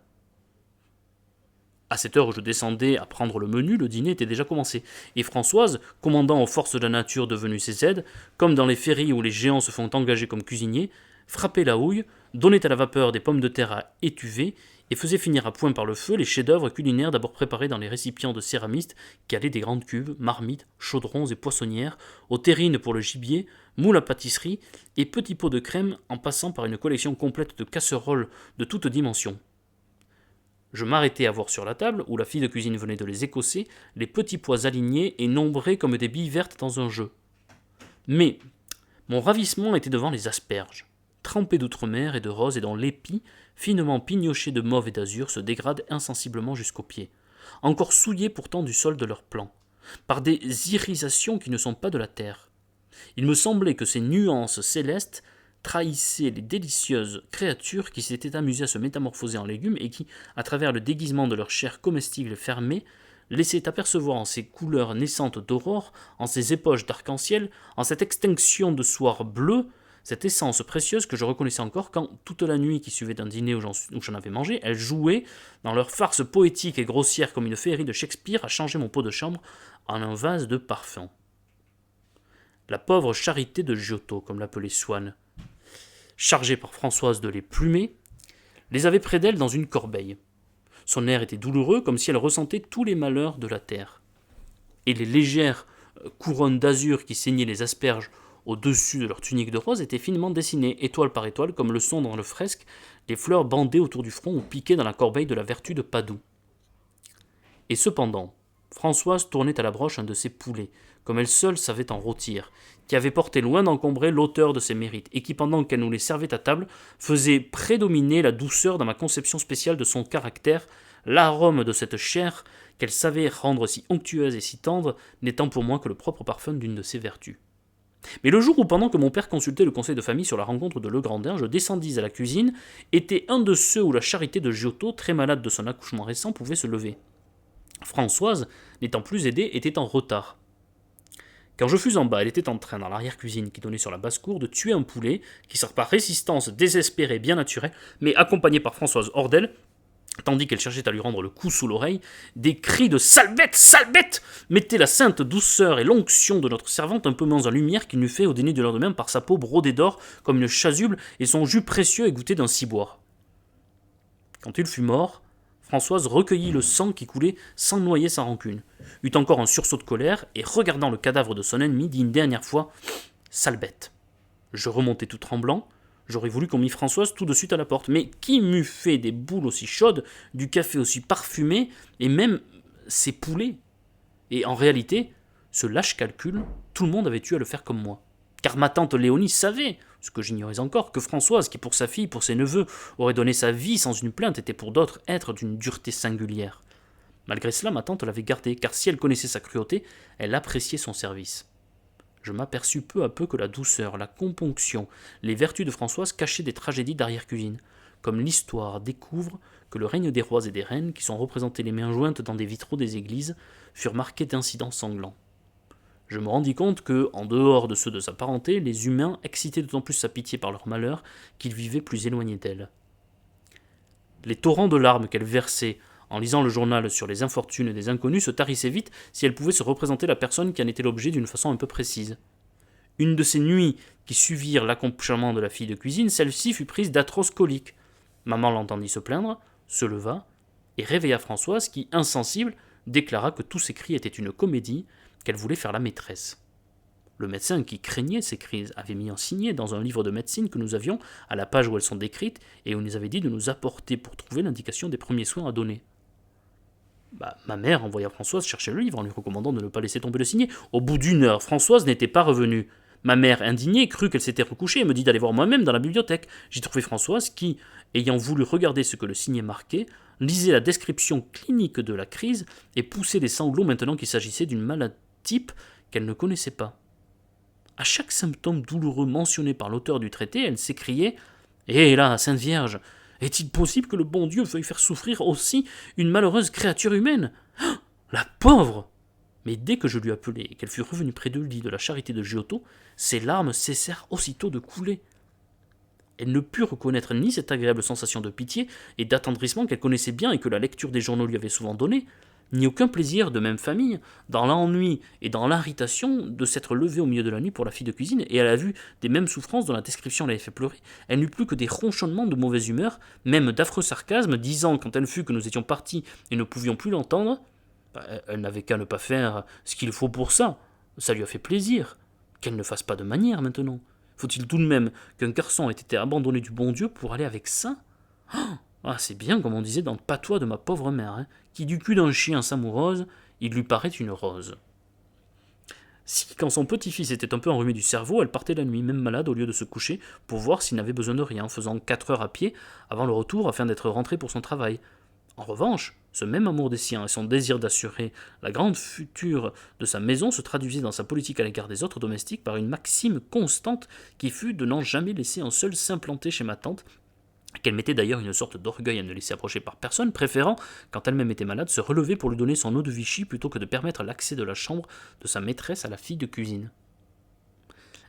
À cette heure où je descendais à prendre le menu, le dîner était déjà commencé, et Françoise, commandant aux forces de la nature devenues ses aides, comme dans les ferries où les géants se font engager comme cuisiniers, frappait la houille, donnait à la vapeur des pommes de terre à étuver, et faisait finir à point par le feu les chefs-d'œuvre culinaires d'abord préparés dans les récipients de céramistes qui allaient des grandes cuves, marmites, chaudrons et poissonnières, aux terrines pour le gibier, moules à pâtisserie et petits pots de crème en passant par une collection complète de casseroles de toutes dimensions. Je m'arrêtai à voir sur la table, où la fille de cuisine venait de les écosser, les petits pois alignés et nombrés comme des billes vertes dans un jeu. Mais mon ravissement était devant les asperges, trempées d'outre-mer et de rose et dont l'épi, finement pignoché de mauve et d'azur, se dégrade insensiblement jusqu'aux pieds, encore souillés pourtant du sol de leur plan, par des irisations qui ne sont pas de la terre. Il me semblait que ces nuances célestes trahissaient les délicieuses créatures qui s'étaient amusées à se métamorphoser en légumes et qui, à travers le déguisement de leur chair comestible fermée, laissaient apercevoir en ces couleurs naissantes d'aurore, en ces ébauches d'arc-en-ciel, en cette extinction de soir bleu, cette essence précieuse que je reconnaissais encore quand, toute la nuit qui suivait un dîner où j'en avais mangé, elles jouaient, dans leur farce poétique et grossière comme une féerie de Shakespeare, à changer mon pot de chambre en un vase de parfum. La pauvre charité de Giotto, comme l'appelait Swann, chargée par Françoise de les plumer, les avait près d'elle dans une corbeille. Son air était douloureux, comme si elle ressentait tous les malheurs de la terre. Et les légères couronnes d'azur qui ceignaient les asperges au-dessus de leur tunique de rose étaient finement dessinées, étoile par étoile, comme le sont dans le fresque les fleurs bandées autour du front ou piquées dans la corbeille de la vertu de Padoue. Et cependant, Françoise tournait à la broche un de ses poulets, comme elle seule savait en rôtir, qui avait porté loin d'encombrer l'auteur de ses mérites, et qui, pendant qu'elle nous les servait à table, faisait prédominer la douceur dans ma conception spéciale de son caractère, l'arôme de cette chair qu'elle savait rendre si onctueuse et si tendre, n'étant pour moi que le propre parfum d'une de ses vertus. Mais le jour où, pendant que mon père consultait le conseil de famille sur la rencontre de Legrandin, je descendis à la cuisine, était un de ceux où la charité de Giotto, très malade de son accouchement récent, pouvait se lever. Françoise, n'étant plus aidée, était en retard. Quand je fus en bas, elle était en train, dans l'arrière-cuisine qui donnait sur la basse-cour, de tuer un poulet qui sort par résistance désespérée bien naturelle, mais accompagnée par Françoise hors d'elle, tandis qu'elle cherchait à lui rendre le coup sous l'oreille, des cris de « Sale bête, sale bête !» mettaient la sainte douceur et l'onction de notre servante un peu moins en lumière qu'il n'eût fait au dîner du lendemain par sa peau brodée d'or comme une chasuble et son jus précieux égoutté d'un ciboire. Quand il fut mort, Françoise recueillit le sang qui coulait sans noyer sa rancune, eut encore un sursaut de colère et, regardant le cadavre de son ennemi, dit une dernière fois « Sale bête !» Je remontai tout tremblant. J'aurais voulu qu'on mît Françoise tout de suite à la porte. Mais qui m'eût fait des boules aussi chaudes, du café aussi parfumé, et même ces poulets? Et en réalité, ce lâche calcul, tout le monde avait eu à le faire comme moi. Car ma tante Léonie savait, ce que j'ignorais encore, que Françoise, qui pour sa fille, pour ses neveux, aurait donné sa vie sans une plainte, était pour d'autres êtres d'une dureté singulière. Malgré cela, ma tante l'avait gardée, car si elle connaissait sa cruauté, elle appréciait son service. Je m'aperçus peu à peu que la douceur, la componction, les vertus de Françoise cachaient des tragédies d'arrière-cuisine, comme l'histoire découvre que le règne des rois et des reines, qui sont représentés les mains jointes dans des vitraux des églises, furent marqués d'incidents sanglants. Je me rendis compte que, en dehors de ceux de sa parenté, les humains excitaient d'autant plus sa pitié par leur malheur qu'ils vivaient plus éloignés d'elle. Les torrents de larmes qu'elle versait en lisant le journal sur les infortunes des inconnus se tarissaient vite si elle pouvait se représenter la personne qui en était l'objet d'une façon un peu précise. Une de ces nuits qui suivirent l'accouchement de la fille de cuisine, celle-ci fut prise d'atroces coliques. Maman l'entendit se plaindre, se leva et réveilla Françoise qui, insensible, déclara que tous ces cris étaient une comédie, qu'elle voulait faire la maîtresse. Le médecin qui craignait ces crises avait mis en signé dans un livre de médecine que nous avions, à la page où elles sont décrites, et où il nous avait dit de nous apporter pour trouver l'indication des premiers soins à donner. Ma mère envoya Françoise chercher le livre en lui recommandant de ne pas laisser tomber le signet. Au bout d'une heure, Françoise n'était pas revenue. Ma mère, indignée, crut qu'elle s'était recouchée et me dit d'aller voir moi-même dans la bibliothèque. J'y trouvai Françoise qui, ayant voulu regarder ce que le signet marquait, lisait la description clinique de la crise et poussait des sanglots maintenant qu'il s'agissait d'une maladie type qu'elle ne connaissait pas. À chaque symptôme douloureux mentionné par l'auteur du traité, elle s'écriait « Hé là, Sainte Vierge, est-il possible que le bon Dieu veuille faire souffrir aussi une malheureuse créature humaine ? La pauvre !» Mais dès que je lui appelai et qu'elle fut revenue près du lit de la charité de Giotto, ses larmes cessèrent aussitôt de couler. Elle ne put reconnaître ni cette agréable sensation de pitié et d'attendrissement qu'elle connaissait bien et que la lecture des journaux lui avait souvent donné, ni aucun plaisir de même famille, dans l'ennui et dans l'irritation de s'être levée au milieu de la nuit pour la fille de cuisine, et à la vue des mêmes souffrances dont la description l'avait fait pleurer, elle n'eut plus que des ronchonnements de mauvaise humeur, même d'affreux sarcasmes, disant, quand elle fut que nous étions partis et ne pouvions plus l'entendre, elle n'avait qu'à ne pas faire ce qu'il faut pour ça, ça lui a fait plaisir, qu'elle ne fasse pas de manière maintenant. Faut-il tout de même qu'un garçon ait été abandonné du bon Dieu pour aller avec ça ? C'est bien comme on disait dans le patois de ma pauvre mère, qui du cul d'un chien s'amoureuse, il lui paraît une rose. Si, quand son petit-fils était un peu enrhumé du cerveau, elle partait la nuit, même malade, au lieu de se coucher, pour voir s'il n'avait besoin de rien, faisant 4 heures à pied avant le retour afin d'être rentrée pour son travail. En revanche, ce même amour des siens et son désir d'assurer la grande future de sa maison se traduisit dans sa politique à l'égard des autres domestiques par une maxime constante qui fut de n'en jamais laisser un seul s'implanter chez ma tante, qu'elle mettait d'ailleurs une sorte d'orgueil à ne laisser approcher par personne, préférant, quand elle-même était malade, se relever pour lui donner son eau de Vichy plutôt que de permettre l'accès de la chambre de sa maîtresse à la fille de cuisine.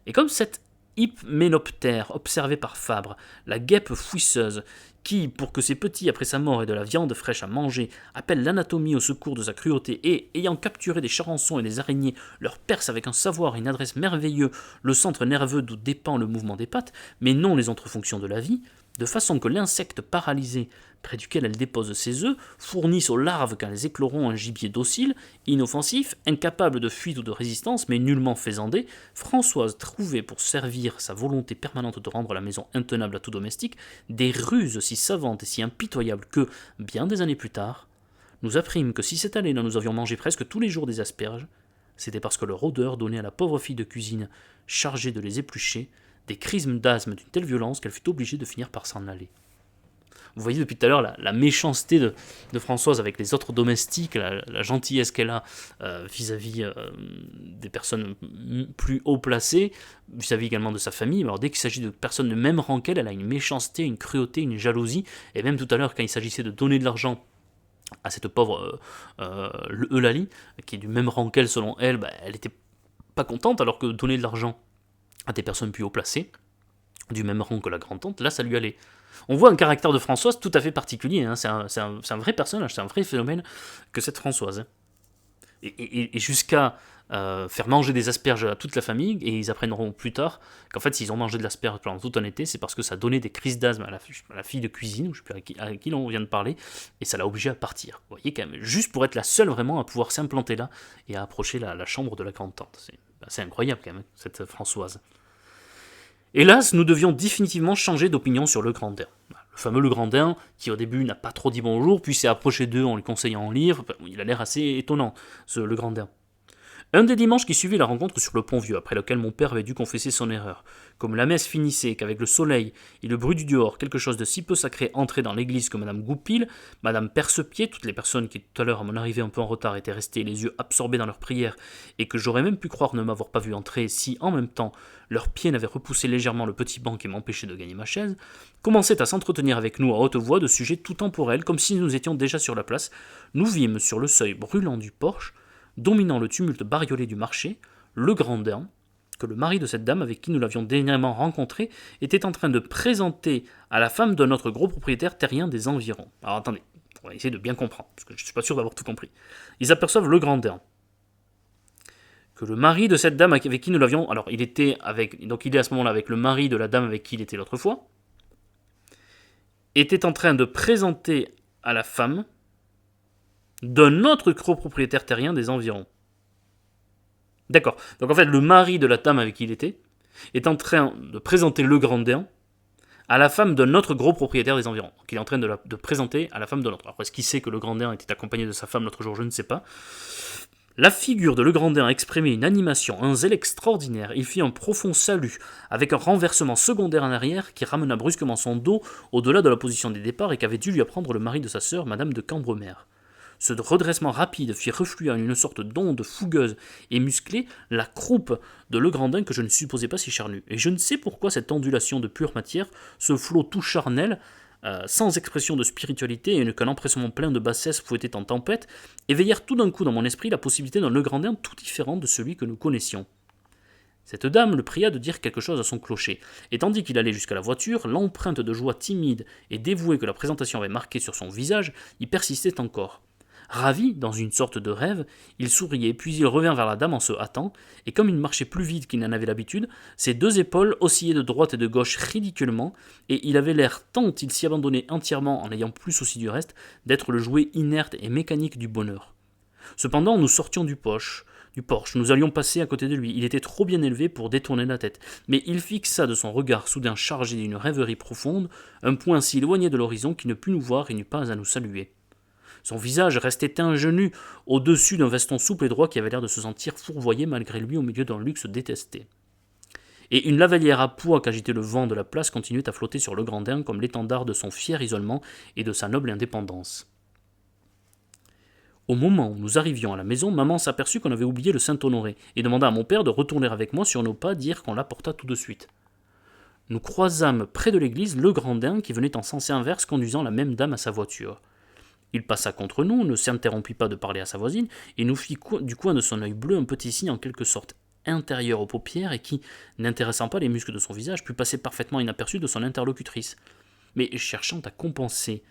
Et comme cette hypménoptère observée par Fabre, la guêpe fouisseuse, qui, pour que ses petits, après sa mort, aient de la viande fraîche à manger, appelle l'anatomie au secours de sa cruauté et, ayant capturé des charançons et des araignées, leur perce avec un savoir et une adresse merveilleux le centre nerveux d'où dépend le mouvement des pattes, mais non les autres fonctions de la vie, de façon que l'insecte paralysé, près duquel elle dépose ses œufs, fournisse aux larves quand elles écloront un gibier docile, inoffensif, incapable de fuite ou de résistance, mais nullement faisandé, Françoise trouvait pour servir sa volonté permanente de rendre la maison intenable à tout domestique, des ruses si savantes et si impitoyables que, bien des années plus tard, nous apprîmes que si cette année-là nous avions mangé presque tous les jours des asperges, c'était parce que leur odeur donnait à la pauvre fille de cuisine, chargée de les éplucher, des crises d'asthme d'une telle violence qu'elle fut obligée de finir par s'en aller. Vous voyez depuis tout à l'heure la méchanceté de Françoise avec les autres domestiques, la gentillesse qu'elle a vis-à-vis des personnes plus haut placées, vis-à-vis également de sa famille. Alors dès qu'il s'agit de personnes de même rang qu'elle, elle a une méchanceté, une cruauté, une jalousie. Et même tout à l'heure, quand il s'agissait de donner de l'argent à cette pauvre Eulalie, qui est du même rang qu'elle selon elle, elle n'était pas contente, alors que donner de l'argent à des personnes plus haut placées, du même rang que la grand-tante, là ça lui allait. On voit un caractère de Françoise tout à fait particulier, hein. C'est un vrai personnage, c'est un vrai phénomène que cette Françoise. Et jusqu'à faire manger des asperges à toute la famille, et ils apprendront plus tard qu'en fait s'ils ont mangé de l'asperge pendant tout un été, c'est parce que ça donnait des crises d'asthme à la fille de cuisine, ou je ne sais plus à qui on vient de parler, et ça l'a obligée à partir. Vous voyez quand même, juste pour être la seule vraiment à pouvoir s'implanter là, et à approcher la chambre de la grande-tante. C'est incroyable quand même, cette Françoise. Hélas, nous devions définitivement changer d'opinion sur le Grandin. Le fameux Le Grandin, qui au début n'a pas trop dit bonjour, puis s'est approché d'eux en lui conseillant un livre. Il a l'air assez étonnant, ce Le Grandin. Un des dimanches qui suivit la rencontre sur le Pont-Vieux, après lequel mon père avait dû confesser son erreur, comme la messe finissait, qu'avec le soleil et le bruit du dehors, quelque chose de si peu sacré entrait dans l'église que Madame Goupil, Madame Percepied, toutes les personnes qui tout à l'heure, à mon arrivée un peu en retard, étaient restées les yeux absorbés dans leurs prières, et que j'aurais même pu croire ne m'avoir pas vu entrer si, en même temps, leurs pieds n'avaient repoussé légèrement le petit banc qui m'empêchait de gagner ma chaise, commençaient à s'entretenir avec nous à haute voix de sujets tout temporels, comme si nous étions déjà sur la place. Nous vîmes sur le seuil brûlant du porche, dominant le tumulte bariolé du marché, le Grandin, que le mari de cette dame avec qui nous l'avions dernièrement rencontré était en train de présenter à la femme de notre gros propriétaire terrien des environs. Alors attendez, on va essayer de bien comprendre, parce que je ne suis pas sûr d'avoir tout compris. Ils aperçoivent le Grandin, que le mari de cette dame avec qui nous l'avions... Alors il est à ce moment-là avec le mari de la dame avec qui il était l'autre fois, était en train de présenter à la femme d'un autre copropriétaire terrien des environs. D'accord. Donc en fait, le mari de la dame avec qui il était est en train de présenter le Grandin à la femme d'un autre gros propriétaire des environs. Donc il est en train de présenter à la femme de l'autre. Alors est-ce qu'il sait que le Grandin était accompagné de sa femme l'autre jour? Je ne sais pas. La figure de Le Grandin exprimait une animation, un zèle extraordinaire. Il fit un profond salut, avec un renversement secondaire en arrière qui ramena brusquement son dos au-delà de la position des départs et qu'avait dû lui apprendre le mari de sa sœur, Madame de Cambremer. Ce redressement rapide fit refluer en une sorte d'onde fougueuse et musclée la croupe de Le Grandin que je ne supposais pas si charnue. Et je ne sais pourquoi cette ondulation de pure matière, ce flot tout charnel, sans expression de spiritualité et qu'un empressement plein de bassesse fouettait en tempête, éveillèrent tout d'un coup dans mon esprit la possibilité d'un Le Grandin tout différent de celui que nous connaissions. Cette dame le pria de dire quelque chose à son clocher, et tandis qu'il allait jusqu'à la voiture, l'empreinte de joie timide et dévouée que la présentation avait marquée sur son visage y persistait encore. Ravi, dans une sorte de rêve, il souriait, puis il revint vers la dame en se hâtant, et comme il marchait plus vite qu'il n'en avait l'habitude, ses deux épaules oscillaient de droite et de gauche ridiculement, et il avait l'air, tant il s'y abandonnait entièrement en n'ayant plus souci du reste, d'être le jouet inerte et mécanique du bonheur. Cependant, nous sortions du porche, nous allions passer à côté de lui, il était trop bien élevé pour détourner la tête, mais il fixa de son regard soudain chargé d'une rêverie profonde, un point si éloigné de l'horizon qu'il ne put nous voir et n'eut pas à nous saluer. Son visage restait ingénu au-dessus d'un veston souple et droit qui avait l'air de se sentir fourvoyé malgré lui au milieu d'un luxe détesté. Et une lavalière à pois qu'agitait le vent de la place continuait à flotter sur Le Grandin comme l'étendard de son fier isolement et de sa noble indépendance. Au moment où nous arrivions à la maison, maman s'aperçut qu'on avait oublié le Saint-Honoré et demanda à mon père de retourner avec moi sur nos pas, dire qu'on l'apporta tout de suite. Nous croisâmes près de l'église le Grandin qui venait en sens inverse conduisant la même dame à sa voiture. Il passa contre nous, ne s'interrompit pas de parler à sa voisine, et nous fit du coin de son œil bleu un petit signe en quelque sorte intérieur aux paupières et qui, n'intéressant pas les muscles de son visage, put passer parfaitement inaperçu de son interlocutrice. Mais cherchant à compenser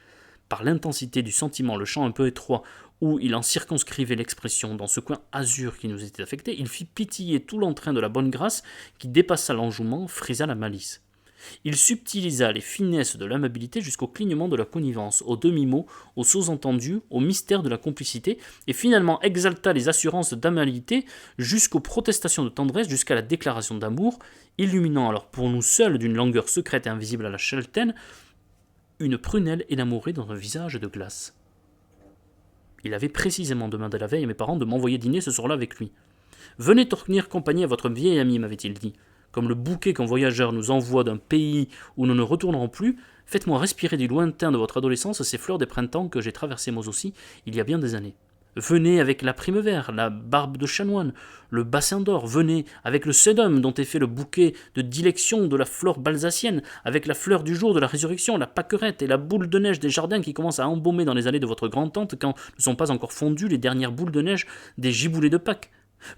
par l'intensité du sentiment le champ un peu étroit où il en circonscrivait l'expression dans ce coin azur qui nous était affecté, il fit pétiller tout l'entrain de la bonne grâce qui dépassa l'enjouement, frisa la malice. Il subtilisa les finesses de l'amabilité jusqu'au clignement de la connivence, aux demi-mots, aux sous-entendus, au mystère de la complicité, et finalement exalta les assurances d'amabilité jusqu'aux protestations de tendresse, jusqu'à la déclaration d'amour, illuminant alors pour nous seuls d'une langueur secrète et invisible à la Shelton, une prunelle énamourée dans un visage de glace. Il avait précisément demandé la veille à mes parents de m'envoyer dîner ce soir-là avec lui. « Venez tenir compagnie à votre vieil ami, m'avait-il dit. Comme le bouquet qu'un voyageur nous envoie d'un pays où nous ne retournerons plus, faites-moi respirer du lointain de votre adolescence ces fleurs des printemps que j'ai traversées moi aussi il y a bien des années. Venez avec la prime vert, la barbe de chanoine, le bassin d'or, venez avec le sédum dont est fait le bouquet de dilection de la flore balsacienne, avec la fleur du jour de la résurrection, la pâquerette et la boule de neige des jardins qui commencent à embaumer dans les allées de votre grand-tante quand ne sont pas encore fondues les dernières boules de neige des giboulées de Pâques.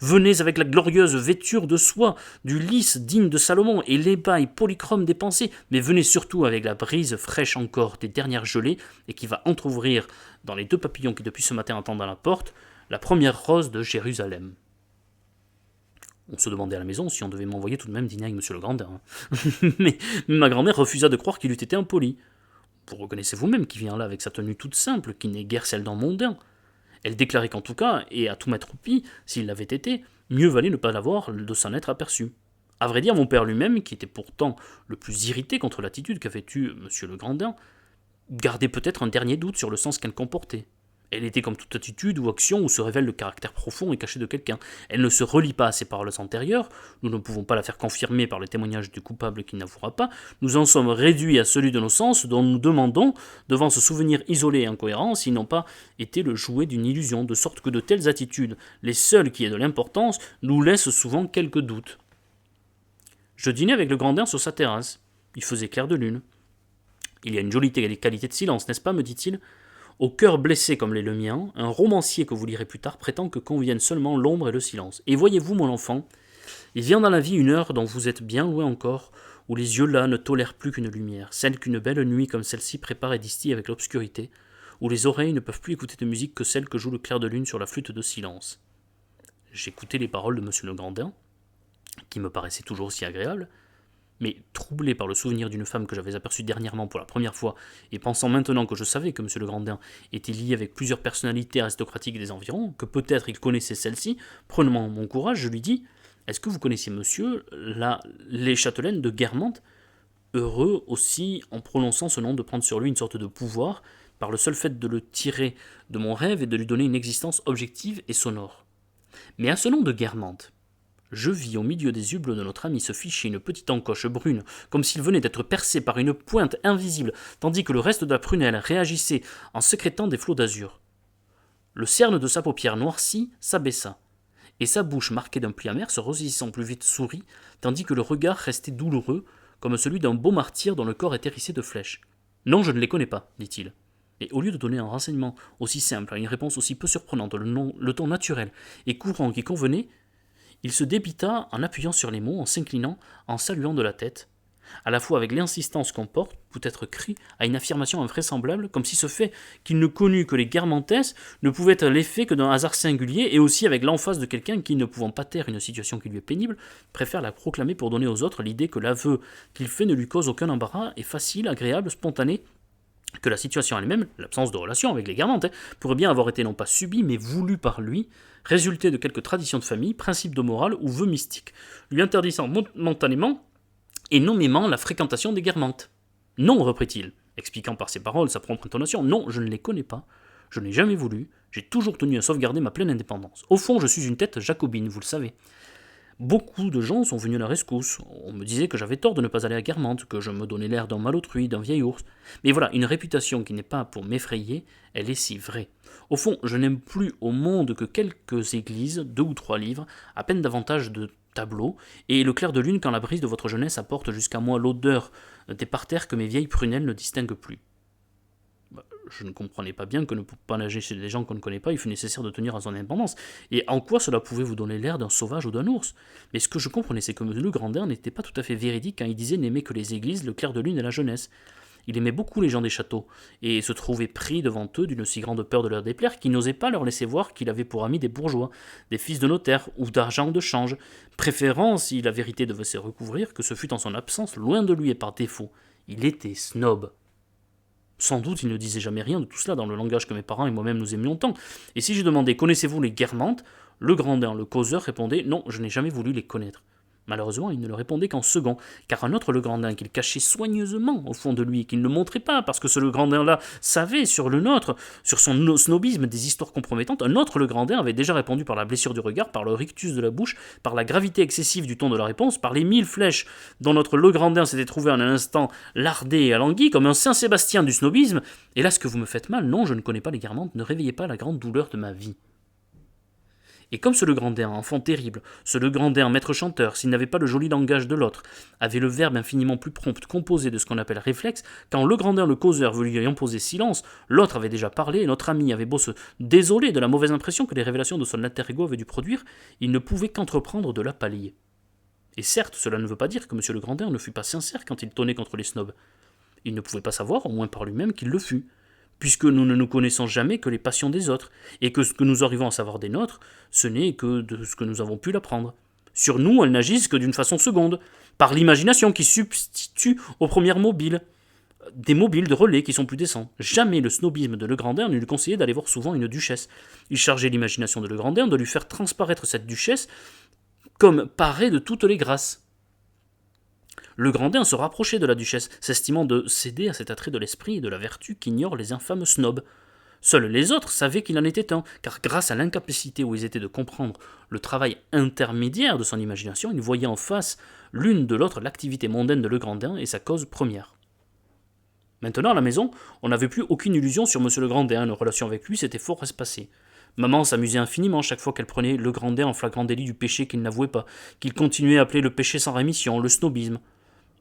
Venez avec la glorieuse vêture de soie du lys digne de Salomon et l'ébaille polychrome des pensées, mais venez surtout avec la brise fraîche encore des dernières gelées et qui va entr'ouvrir, dans les deux papillons qui depuis ce matin attendent à la porte, la première rose de Jérusalem. » On se demandait à la maison si on devait m'envoyer tout de même dîner avec M. le Grandin. Mais ma grand-mère refusa de croire qu'il eût été impoli. Vous reconnaissez vous-même qui vient là avec sa tenue toute simple, qui n'est guère celle d'un mondain. Elle déclarait qu'en tout cas, et à tout mettre au pis, s'il l'avait été, mieux valait ne pas l'avoir de s'en être aperçu. À vrai dire, mon père lui-même, qui était pourtant le plus irrité contre l'attitude qu'avait eue M. le Grandin, gardait peut-être un dernier doute sur le sens qu'elle comportait. Elle était comme toute attitude ou action où se révèle le caractère profond et caché de quelqu'un. Elle ne se relie pas à ses paroles antérieures, nous ne pouvons pas la faire confirmer par le témoignage du coupable qui n'avouera pas, nous en sommes réduits à celui de nos sens dont nous demandons, devant ce souvenir isolé et incohérent, s'ils n'ont pas été le jouet d'une illusion, de sorte que de telles attitudes, les seules qui aient de l'importance, nous laissent souvent quelques doutes. Je dînais avec le Grandin sur sa terrasse. Il faisait clair de lune. « Il y a une jolie qualité de silence, n'est-ce pas ?» me dit-il. Au cœur blessé comme l'est le mien, un romancier que vous lirez plus tard prétend que conviennent seulement l'ombre et le silence. Et voyez-vous, mon enfant, il vient dans la vie une heure dont vous êtes bien loin encore, où les yeux là ne tolèrent plus qu'une lumière, celle qu'une belle nuit comme celle-ci prépare et distille avec l'obscurité, où les oreilles ne peuvent plus écouter de musique que celle que joue le clair de lune sur la flûte de silence. J'écoutais les paroles de M. le Grandin, qui me paraissaient toujours aussi agréables, mais troublé par le souvenir d'une femme que j'avais aperçue dernièrement pour la première fois, et pensant maintenant que je savais que M. le Grandin était lié avec plusieurs personnalités aristocratiques des environs, que peut-être il connaissait celle-ci, prenant mon courage, je lui dis « Est-ce que vous connaissiez monsieur les châtelaines de Guermantes ?» Heureux aussi, en prononçant ce nom, de prendre sur lui une sorte de pouvoir, par le seul fait de le tirer de mon rêve et de lui donner une existence objective et sonore. Mais à ce nom de Guermantes, je vis au milieu des hublots de notre ami se ficher une petite encoche brune, comme s'il venait d'être percé par une pointe invisible, tandis que le reste de la prunelle réagissait en sécrétant des flots d'azur. Le cerne de sa paupière noircie s'abaissa, et sa bouche marquée d'un pli amer se ressaisissant plus vite sourit, tandis que le regard restait douloureux, comme celui d'un beau martyr dont le corps est hérissé de flèches. « Non, je ne les connais pas, dit-il. » Et au lieu de donner un renseignement aussi simple à une réponse aussi peu surprenante, le ton naturel et courant qui convenait, il se débita en appuyant sur les mots, en s'inclinant, en saluant de la tête, à la fois avec l'insistance qu'on porte, peut-être cri, à une affirmation invraisemblable, comme si ce fait qu'il ne connût que les Guermantes ne pouvait être l'effet que d'un hasard singulier, et aussi avec l'emphase de quelqu'un qui, ne pouvant pas taire une situation qui lui est pénible, préfère la proclamer pour donner aux autres l'idée que l'aveu qu'il fait ne lui cause aucun embarras, est facile, agréable, spontané, que la situation elle-même, l'absence de relation avec les Guermantes, pourrait bien avoir été non pas subie, mais voulue par lui, résulté de quelque tradition de famille, principe de morale ou vœu mystique, lui interdisant momentanément et nommément la fréquentation des Guermantes. « Non, reprit-il, expliquant par ses paroles sa propre intonation, non, je ne les connais pas, je n'ai jamais voulu, j'ai toujours tenu à sauvegarder ma pleine indépendance. Au fond, je suis une tête jacobine, vous le savez. Beaucoup de gens sont venus à la rescousse. On me disait que j'avais tort de ne pas aller à Guermantes, que je me donnais l'air d'un malotru, d'un vieil ours. Mais voilà, une réputation qui n'est pas pour m'effrayer, elle est si vraie. Au fond, je n'aime plus au monde que quelques églises, 2 ou 3 livres, à peine davantage de tableaux, et le clair de lune quand la brise de votre jeunesse apporte jusqu'à moi l'odeur des parterres que mes vieilles prunelles ne distinguent plus. Je ne comprenais pas bien que ne pas nager chez des gens qu'on ne connaît pas, il fut nécessaire de tenir à son indépendance. Et en quoi cela pouvait vous donner l'air d'un sauvage ou d'un ours? Mais ce que je comprenais, c'est que le Grandin n'était pas tout à fait véridique quand il disait n'aimer que les églises, le clair de lune et la jeunesse. Il aimait beaucoup les gens des châteaux, et se trouvait pris devant eux d'une si grande peur de leur déplaire qu'il n'osait pas leur laisser voir qu'il avait pour amis des bourgeois, des fils de notaires ou d'argent de change, préférant, si la vérité devait se recouvrir, que ce fût en son absence, loin de lui et par défaut. Il était snob. Sans doute, il ne disait jamais rien de tout cela dans le langage que mes parents et moi-même nous aimions tant. Et si je demandais « Connaissez-vous les Guermantes ?» le Grandin, le causeur, répondait « Non, je n'ai jamais voulu les connaître. » Malheureusement, il ne le répondait qu'en second, car un autre Legrandin qu'il cachait soigneusement au fond de lui, et qu'il ne montrait pas, parce que ce Legrandin-là savait sur le nôtre, sur son snobisme des histoires compromettantes, un autre Legrandin avait déjà répondu par la blessure du regard, par le rictus de la bouche, par la gravité excessive du ton de la réponse, par les 1000 flèches dont notre Legrandin s'était trouvé en un instant lardé et alangui, comme un Saint-Sébastien du snobisme. Hélas que vous me faites mal, non, je ne connais pas les Guermantes, ne réveillez pas la grande douleur de ma vie. Et comme ce Legrandin, enfant terrible, ce Legrandin, maître chanteur, s'il n'avait pas le joli langage de l'autre, avait le verbe infiniment plus prompt, composé de ce qu'on appelle réflexe, quand Legrandin, le causeur, voulut lui imposer silence, l'autre avait déjà parlé, et notre ami avait beau se désoler de la mauvaise impression que les révélations de son alter ego avaient dû produire, il ne pouvait qu'entreprendre de la pallier. Et certes, cela ne veut pas dire que M. Legrandin ne fut pas sincère quand il tonnait contre les snobs. Il ne pouvait pas savoir, au moins par lui-même, qu'il le fut, puisque nous ne nous connaissons jamais que les passions des autres, et que ce que nous arrivons à savoir des nôtres, ce n'est que de ce que nous avons pu l'apprendre. Sur nous, elles n'agissent que d'une façon seconde, par l'imagination qui substitue aux premières mobiles, des mobiles de relais qui sont plus décents. Jamais le snobisme de Legrandin ne lui conseillait d'aller voir souvent une duchesse. Il chargeait l'imagination de Legrandin de lui faire transparaître cette duchesse comme parée de toutes les grâces. Legrandin se rapprochait de la duchesse, s'estimant de céder à cet attrait de l'esprit et de la vertu qu'ignorent les infâmes snobs. Seuls les autres savaient qu'il en était un, car grâce à l'incapacité où ils étaient de comprendre le travail intermédiaire de son imagination, ils voyaient en face l'une de l'autre l'activité mondaine de Legrandin et sa cause première. Maintenant, à la maison, on n'avait plus aucune illusion sur M. Legrandin, nos relations avec lui s'étaient fort espacées. Maman s'amusait infiniment chaque fois qu'elle prenait Legrandin en flagrant délit du péché qu'il n'avouait pas, qu'il continuait à appeler le péché sans rémission, le snobisme.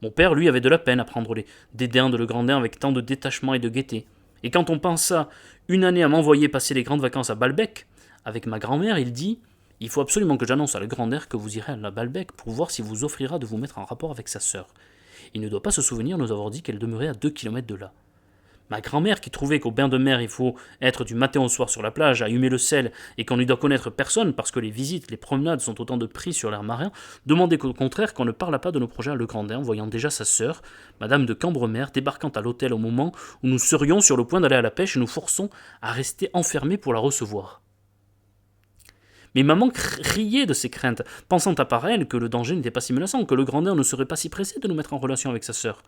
Mon père, lui, avait de la peine à prendre les dédains de Legrandin avec tant de détachement et de gaieté. Et quand on pensa une année à m'envoyer passer les grandes vacances à Balbec, avec ma grand-mère, il dit « Il faut absolument que j'annonce à Legrandin que vous irez à la Balbec pour voir s'il vous offrira de vous mettre en rapport avec sa sœur. Il ne doit pas se souvenir nous avoir dit qu'elle demeurait à 2 kilomètres de là. » Ma grand-mère, qui trouvait qu'au bain de mer il faut être du matin au soir sur la plage, à humer le sel, et qu'on n'y doit connaître personne parce que les visites, les promenades sont autant de prix sur l'air marin, demandait au contraire qu'on ne parlât pas de nos projets à Legrandin, voyant déjà sa sœur, Madame de Cambremer, débarquant à l'hôtel au moment où nous serions sur le point d'aller à la pêche et nous forçons à rester enfermés pour la recevoir. Mais maman riait de ses craintes, pensant à part elle que le danger n'était pas si menaçant, que Legrandin ne serait pas si pressé de nous mettre en relation avec sa sœur.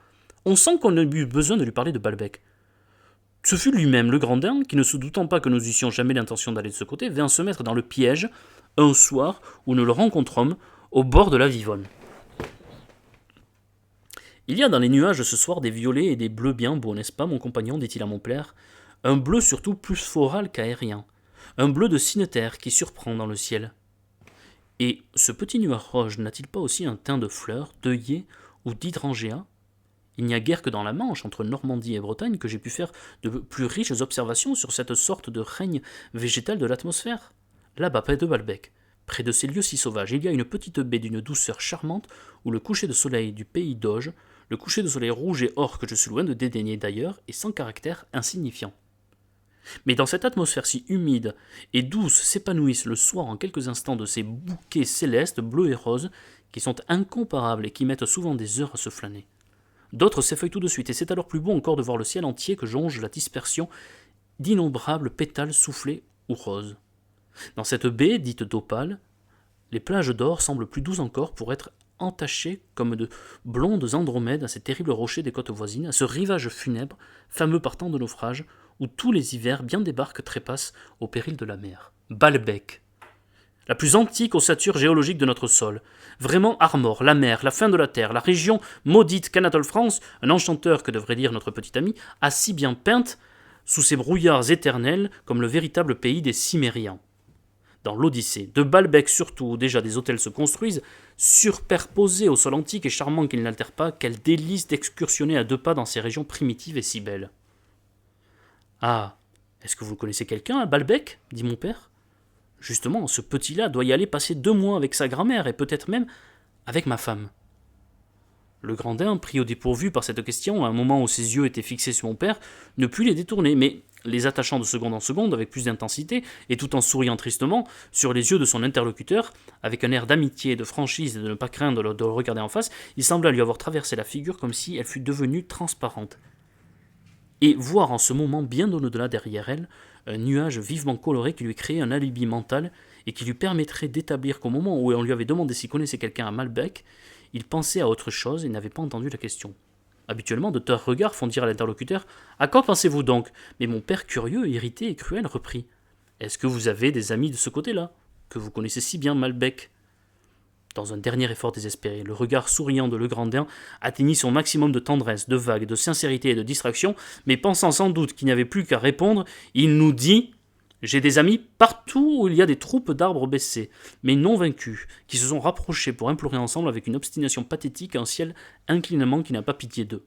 On sent qu'on a eu besoin de lui parler de Balbec. Ce fut lui-même, Legrandin, qui, ne se doutant pas que nous eussions jamais l'intention d'aller de ce côté, vint se mettre dans le piège, un soir où nous le rencontrâmes, au bord de la Vivonne. Il y a dans les nuages ce soir des violets et des bleus bien beaux, n'est-ce pas, mon compagnon, dit-il à mon père, un bleu surtout plus floral qu'aérien, un bleu de cineterre qui surprend dans le ciel. Et ce petit nuage rouge n'a-t-il pas aussi un teint de fleurs, d'œillets ou d'hydrangea? Il n'y a guère que dans la Manche, entre Normandie et Bretagne, que j'ai pu faire de plus riches observations sur cette sorte de règne végétal de l'atmosphère. Là-bas, près de Balbec, près de ces lieux si sauvages, il y a une petite baie d'une douceur charmante où le coucher de soleil du pays d'Auge, le coucher de soleil rouge et or que je suis loin de dédaigner d'ailleurs, est sans caractère insignifiant. Mais dans cette atmosphère si humide et douce s'épanouissent le soir en quelques instants de ces bouquets célestes, bleus et roses, qui sont incomparables et qui mettent souvent des heures à se flâner. D'autres s'effeuillent tout de suite, et c'est alors plus beau encore de voir le ciel entier que jonge la dispersion d'innombrables pétales soufflés ou roses. Dans cette baie, dite d'Opale, les plages d'or semblent plus douces encore pour être entachées comme de blondes andromèdes à ces terribles rochers des côtes voisines, à ce rivage funèbre, fameux par tant de naufrages, où tous les hivers bien des barques trépassent au péril de la mer. Balbec. la plus antique ossature géologique de notre sol. Vraiment Armor, la mer, la fin de la terre, la région maudite qu'Anatole France, un enchanteur que devrait dire notre petit ami, a si bien peinte sous ses brouillards éternels comme le véritable pays des Cimériens. Dans l'Odyssée, de Balbec surtout, où déjà des hôtels se construisent, superposés au sol antique et charmant qu'ils n'altèrent pas, quel délice d'excursionner à 2 pas dans ces régions primitives et si belles. Ah, est-ce que vous connaissez quelqu'un à Balbec dit mon père. Justement, ce petit-là doit y aller passer 2 mois avec sa grand-mère et peut-être même avec ma femme. Le Grandin, pris au dépourvu par cette question, à un moment où ses yeux étaient fixés sur mon père, ne put les détourner, mais les attachant de seconde en seconde avec plus d'intensité, et tout en souriant tristement, sur les yeux de son interlocuteur, avec un air d'amitié et de franchise et de ne pas craindre de le regarder en face, il sembla lui avoir traversé la figure comme si elle fût devenue transparente. Et voir en ce moment, bien au-delà derrière elle, un nuage vivement coloré qui lui créait un alibi mental et qui lui permettrait d'établir qu'au moment où on lui avait demandé s'il connaissait quelqu'un à Malbec, il pensait à autre chose et n'avait pas entendu la question. Habituellement, de tels regards font dire à l'interlocuteur « À quoi pensez-vous donc ?» Mais mon père, curieux, irrité et cruel, reprit « Est-ce que vous avez des amis de ce côté-là, que vous connaissez si bien Malbec ?» Dans un dernier effort désespéré, le regard souriant de Legrandin atteignit son maximum de tendresse, de vague, de sincérité et de distraction, mais pensant sans doute qu'il n'y avait plus qu'à répondre, il nous dit « J'ai des amis partout où il y a des troupes d'arbres baissés, mais non vaincus, qui se sont rapprochés pour implorer ensemble avec une obstination pathétique un ciel inclinemment qui n'a pas pitié d'eux. »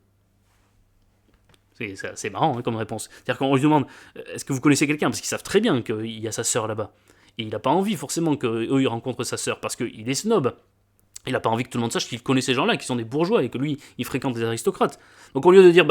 C'est marrant comme réponse. C'est-à-dire qu'on lui demande « Est-ce que vous connaissez quelqu'un ?» Parce qu'ils savent très bien qu'il y a sa sœur là-bas. Et il n'a pas envie forcément qu'eux ils rencontrent sa sœur, parce qu'il est snob. Il n'a pas envie que tout le monde sache qu'il connaît ces gens-là, qui sont des bourgeois, et que lui, il fréquente des aristocrates. Donc au lieu de dire,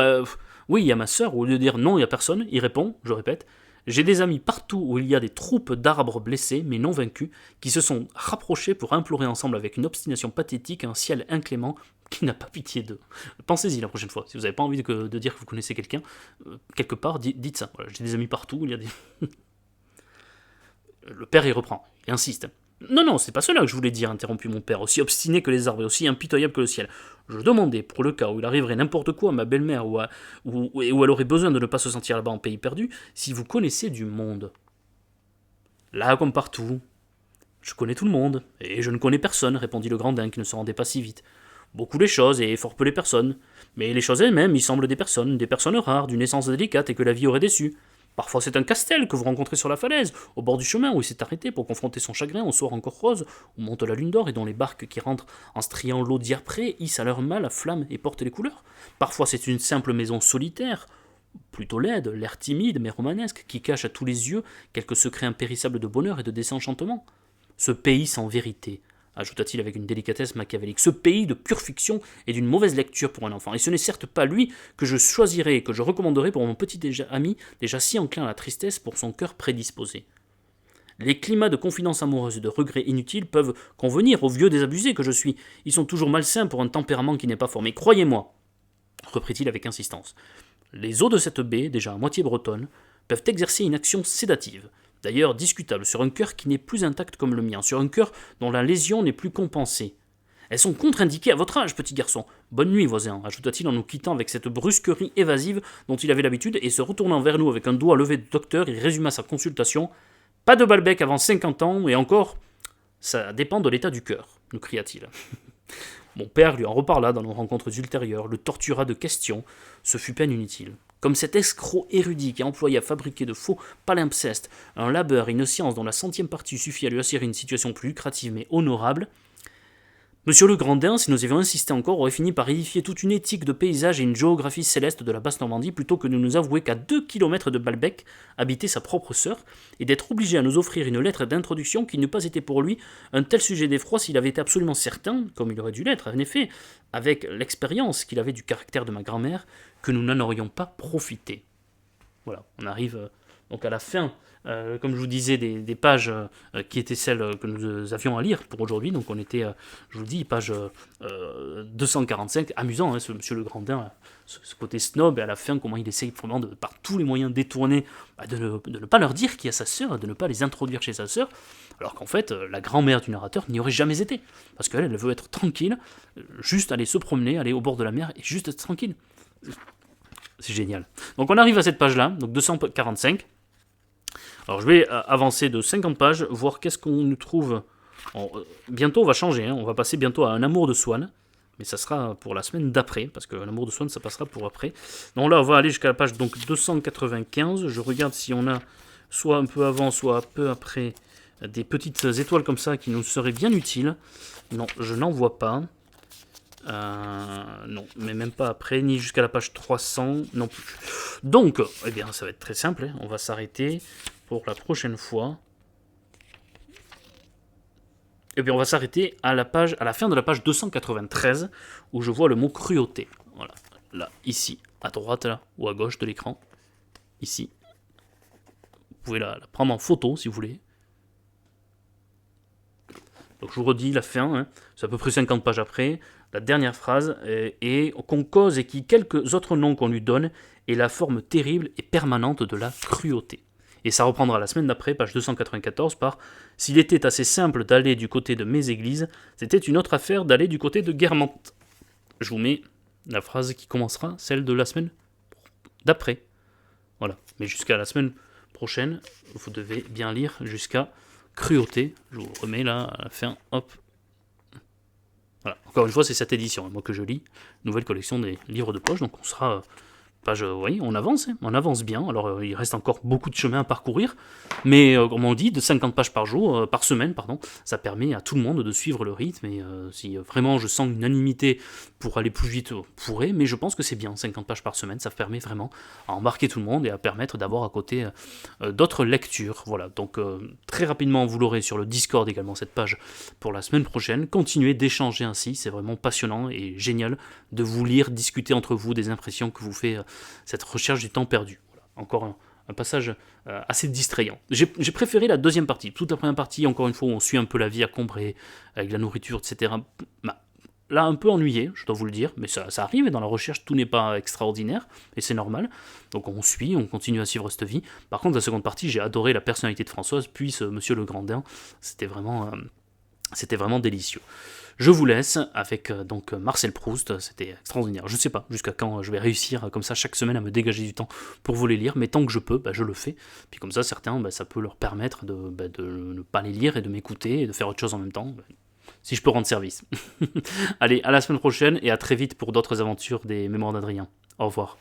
oui, il y a ma sœur, au lieu de dire, non, il n'y a personne, il répond, je répète, j'ai des amis partout où il y a des troupes d'arbres blessés, mais non vaincus, qui se sont rapprochés pour implorer ensemble avec une obstination pathétique un ciel inclément qui n'a pas pitié d'eux. Pensez-y la prochaine fois, si vous n'avez pas envie de dire que vous connaissez quelqu'un, quelque part, dites ça. Voilà, j'ai des amis partout où il y a des... Le père y reprend, il insiste. Non, c'est pas cela que je voulais dire, interrompit mon père, aussi obstiné que les arbres et aussi impitoyable que le ciel. Je demandais, pour le cas où il arriverait n'importe quoi à ma belle-mère ou où elle aurait besoin de ne pas se sentir là-bas en pays perdu, si vous connaissez du monde. Là, comme partout. Je connais tout le monde, et je ne connais personne, répondit le Grandin, qui ne se rendait pas si vite. Beaucoup les choses, et fort peu les personnes. Mais les choses elles-mêmes, il semble des personnes rares, d'une essence délicate et que la vie aurait déçue. Parfois c'est un Castel que vous rencontrez sur la falaise, au bord du chemin où il s'est arrêté pour confronter son chagrin au soir encore rose, où monte la lune d'or et dont les barques qui rentrent en striant l'eau d'Yarpré hissent à leur mât la flamme et portent les couleurs. Parfois c'est une simple maison solitaire, plutôt laide, l'air timide mais romanesque, qui cache à tous les yeux quelques secrets impérissables de bonheur et de désenchantement. Ce pays sans vérité, ajouta-t-il avec une délicatesse machiavélique, ce pays de pure fiction et d'une mauvaise lecture pour un enfant. Et ce n'est certes pas lui que je choisirai et que je recommanderai pour mon petit ami, déjà si enclin à la tristesse pour son cœur prédisposé. Les climats de confidence amoureuse et de regrets inutiles peuvent convenir aux vieux désabusés que je suis. Ils sont toujours malsains pour un tempérament qui n'est pas formé. Croyez-moi, reprit-il avec insistance. Les eaux de cette baie, déjà à moitié bretonne, peuvent exercer une action sédative. D'ailleurs discutable, sur un cœur qui n'est plus intact comme le mien, sur un cœur dont la lésion n'est plus compensée. Elles sont contre-indiquées à votre âge, petit garçon. Bonne nuit, voisin, ajouta-t-il en nous quittant avec cette brusquerie évasive dont il avait l'habitude, et se retournant vers nous avec un doigt levé de docteur, il résuma sa consultation. Pas de Balbec avant 50 ans, et encore, ça dépend de l'état du cœur, nous cria-t-il. Mon père lui en reparla dans nos rencontres ultérieures, le tortura de questions, ce fut peine inutile. Comme cet escroc érudit qui a employé à fabriquer de faux palimpsestes un labeur et une science dont la 100e partie suffit à lui assurer une situation plus lucrative mais honorable, Monsieur le Grandin, si nous avions insisté encore, aurait fini par édifier toute une éthique de paysage et une géographie céleste de la Basse-Normandie plutôt que de nous avouer qu'à 2 kilomètres de Balbec habitait sa propre sœur et d'être obligé à nous offrir une lettre d'introduction qui n'eût pas été pour lui un tel sujet d'effroi s'il avait été absolument certain, comme il aurait dû l'être en effet, avec l'expérience qu'il avait du caractère de ma grand-mère, que nous n'en aurions pas profité. Voilà, on arrive donc à la fin, comme je vous disais, des pages qui étaient celles que nous avions à lire pour aujourd'hui. Donc on était, je vous le dis, page 245. Amusant, hein, ce monsieur le Grandin, ce côté snob, et à la fin, comment il essaye vraiment, par tous les moyens détournés, de ne pas leur dire qu'il y a sa sœur, de ne pas les introduire chez sa sœur, alors qu'en fait, la grand-mère du narrateur n'y aurait jamais été. Parce qu'elle, elle veut être tranquille, juste aller se promener, aller au bord de la mer, et juste être tranquille. C'est génial. Donc on arrive à cette page-là, donc 245. Alors je vais avancer de 50 pages, voir qu'est-ce qu'on nous trouve. Bientôt on va changer, hein, on va passer bientôt à Un amour de Swann, mais ça sera pour la semaine d'après, parce que Un amour de Swann ça passera pour après. Donc là on va aller jusqu'à la page donc 295, je regarde si on a soit un peu avant, soit un peu après des petites étoiles comme ça qui nous seraient bien utiles. Non, je n'en vois pas. Non, mais même pas après, ni jusqu'à la page 300 non plus. Donc, eh bien, ça va être très simple. Hein. On va s'arrêter pour la prochaine fois. Et bien, on va s'arrêter à la fin de la page 293, où je vois le mot cruauté. Voilà, là, ici, à droite, là, ou à gauche de l'écran. Ici. Vous pouvez la prendre en photo, si vous voulez. Donc je vous redis la fin, hein, c'est à peu près 50 pages après. La dernière phrase est qu'on cause et qui, quelques autres noms qu'on lui donne, est la forme terrible et permanente de la cruauté. Et ça reprendra la semaine d'après, page 294, par S'il était assez simple d'aller du côté de mes églises, c'était une autre affaire d'aller du côté de Guermantes. Je vous mets la phrase qui commencera, celle de la semaine d'après. Voilà, mais jusqu'à la semaine prochaine, vous devez bien lire jusqu'à cruauté. Je vous remets là à la fin, hop. Voilà, encore une fois, c'est cette édition, moi que je lis, nouvelle collection des livres de poche, donc on sera page, vous voyez, on avance, hein, on avance bien. Alors il reste encore beaucoup de chemin à parcourir, mais comme on dit, de 50 pages par jour, par semaine, pardon, ça permet à tout le monde de suivre le rythme. Et si vraiment je sens une unanimité pour aller plus vite, on pourrait, mais je pense que c'est bien, 50 pages par semaine, ça permet vraiment à embarquer tout le monde et à permettre d'avoir à côté d'autres lectures. Voilà, donc très rapidement, vous l'aurez sur le Discord également, cette page pour la semaine prochaine. Continuez d'échanger ainsi, c'est vraiment passionnant et génial de vous lire, discuter entre vous des impressions que vous fait cette recherche du temps perdu. Voilà. Encore un passage assez distrayant. J'ai préféré la deuxième partie. Toute la première partie, encore une fois, où on suit un peu la vie à Combray, avec la nourriture, etc. Là, un peu ennuyé, je dois vous le dire, mais ça arrive, et dans la recherche, tout n'est pas extraordinaire, et c'est normal. Donc on suit, on continue à suivre cette vie. Par contre, la seconde partie, j'ai adoré la personnalité de Françoise, puis ce Monsieur Le Grandin, c'était vraiment délicieux. Je vous laisse avec donc Marcel Proust, c'était extraordinaire. Je ne sais pas jusqu'à quand je vais réussir comme ça chaque semaine à me dégager du temps pour vous les lire, mais tant que je peux, je le fais. Puis comme ça, certains, ça peut leur permettre de ne pas les lire et de m'écouter et de faire autre chose en même temps, si je peux rendre service. Allez, à la semaine prochaine et à très vite pour d'autres aventures des Mémoires d'Adrien. Au revoir.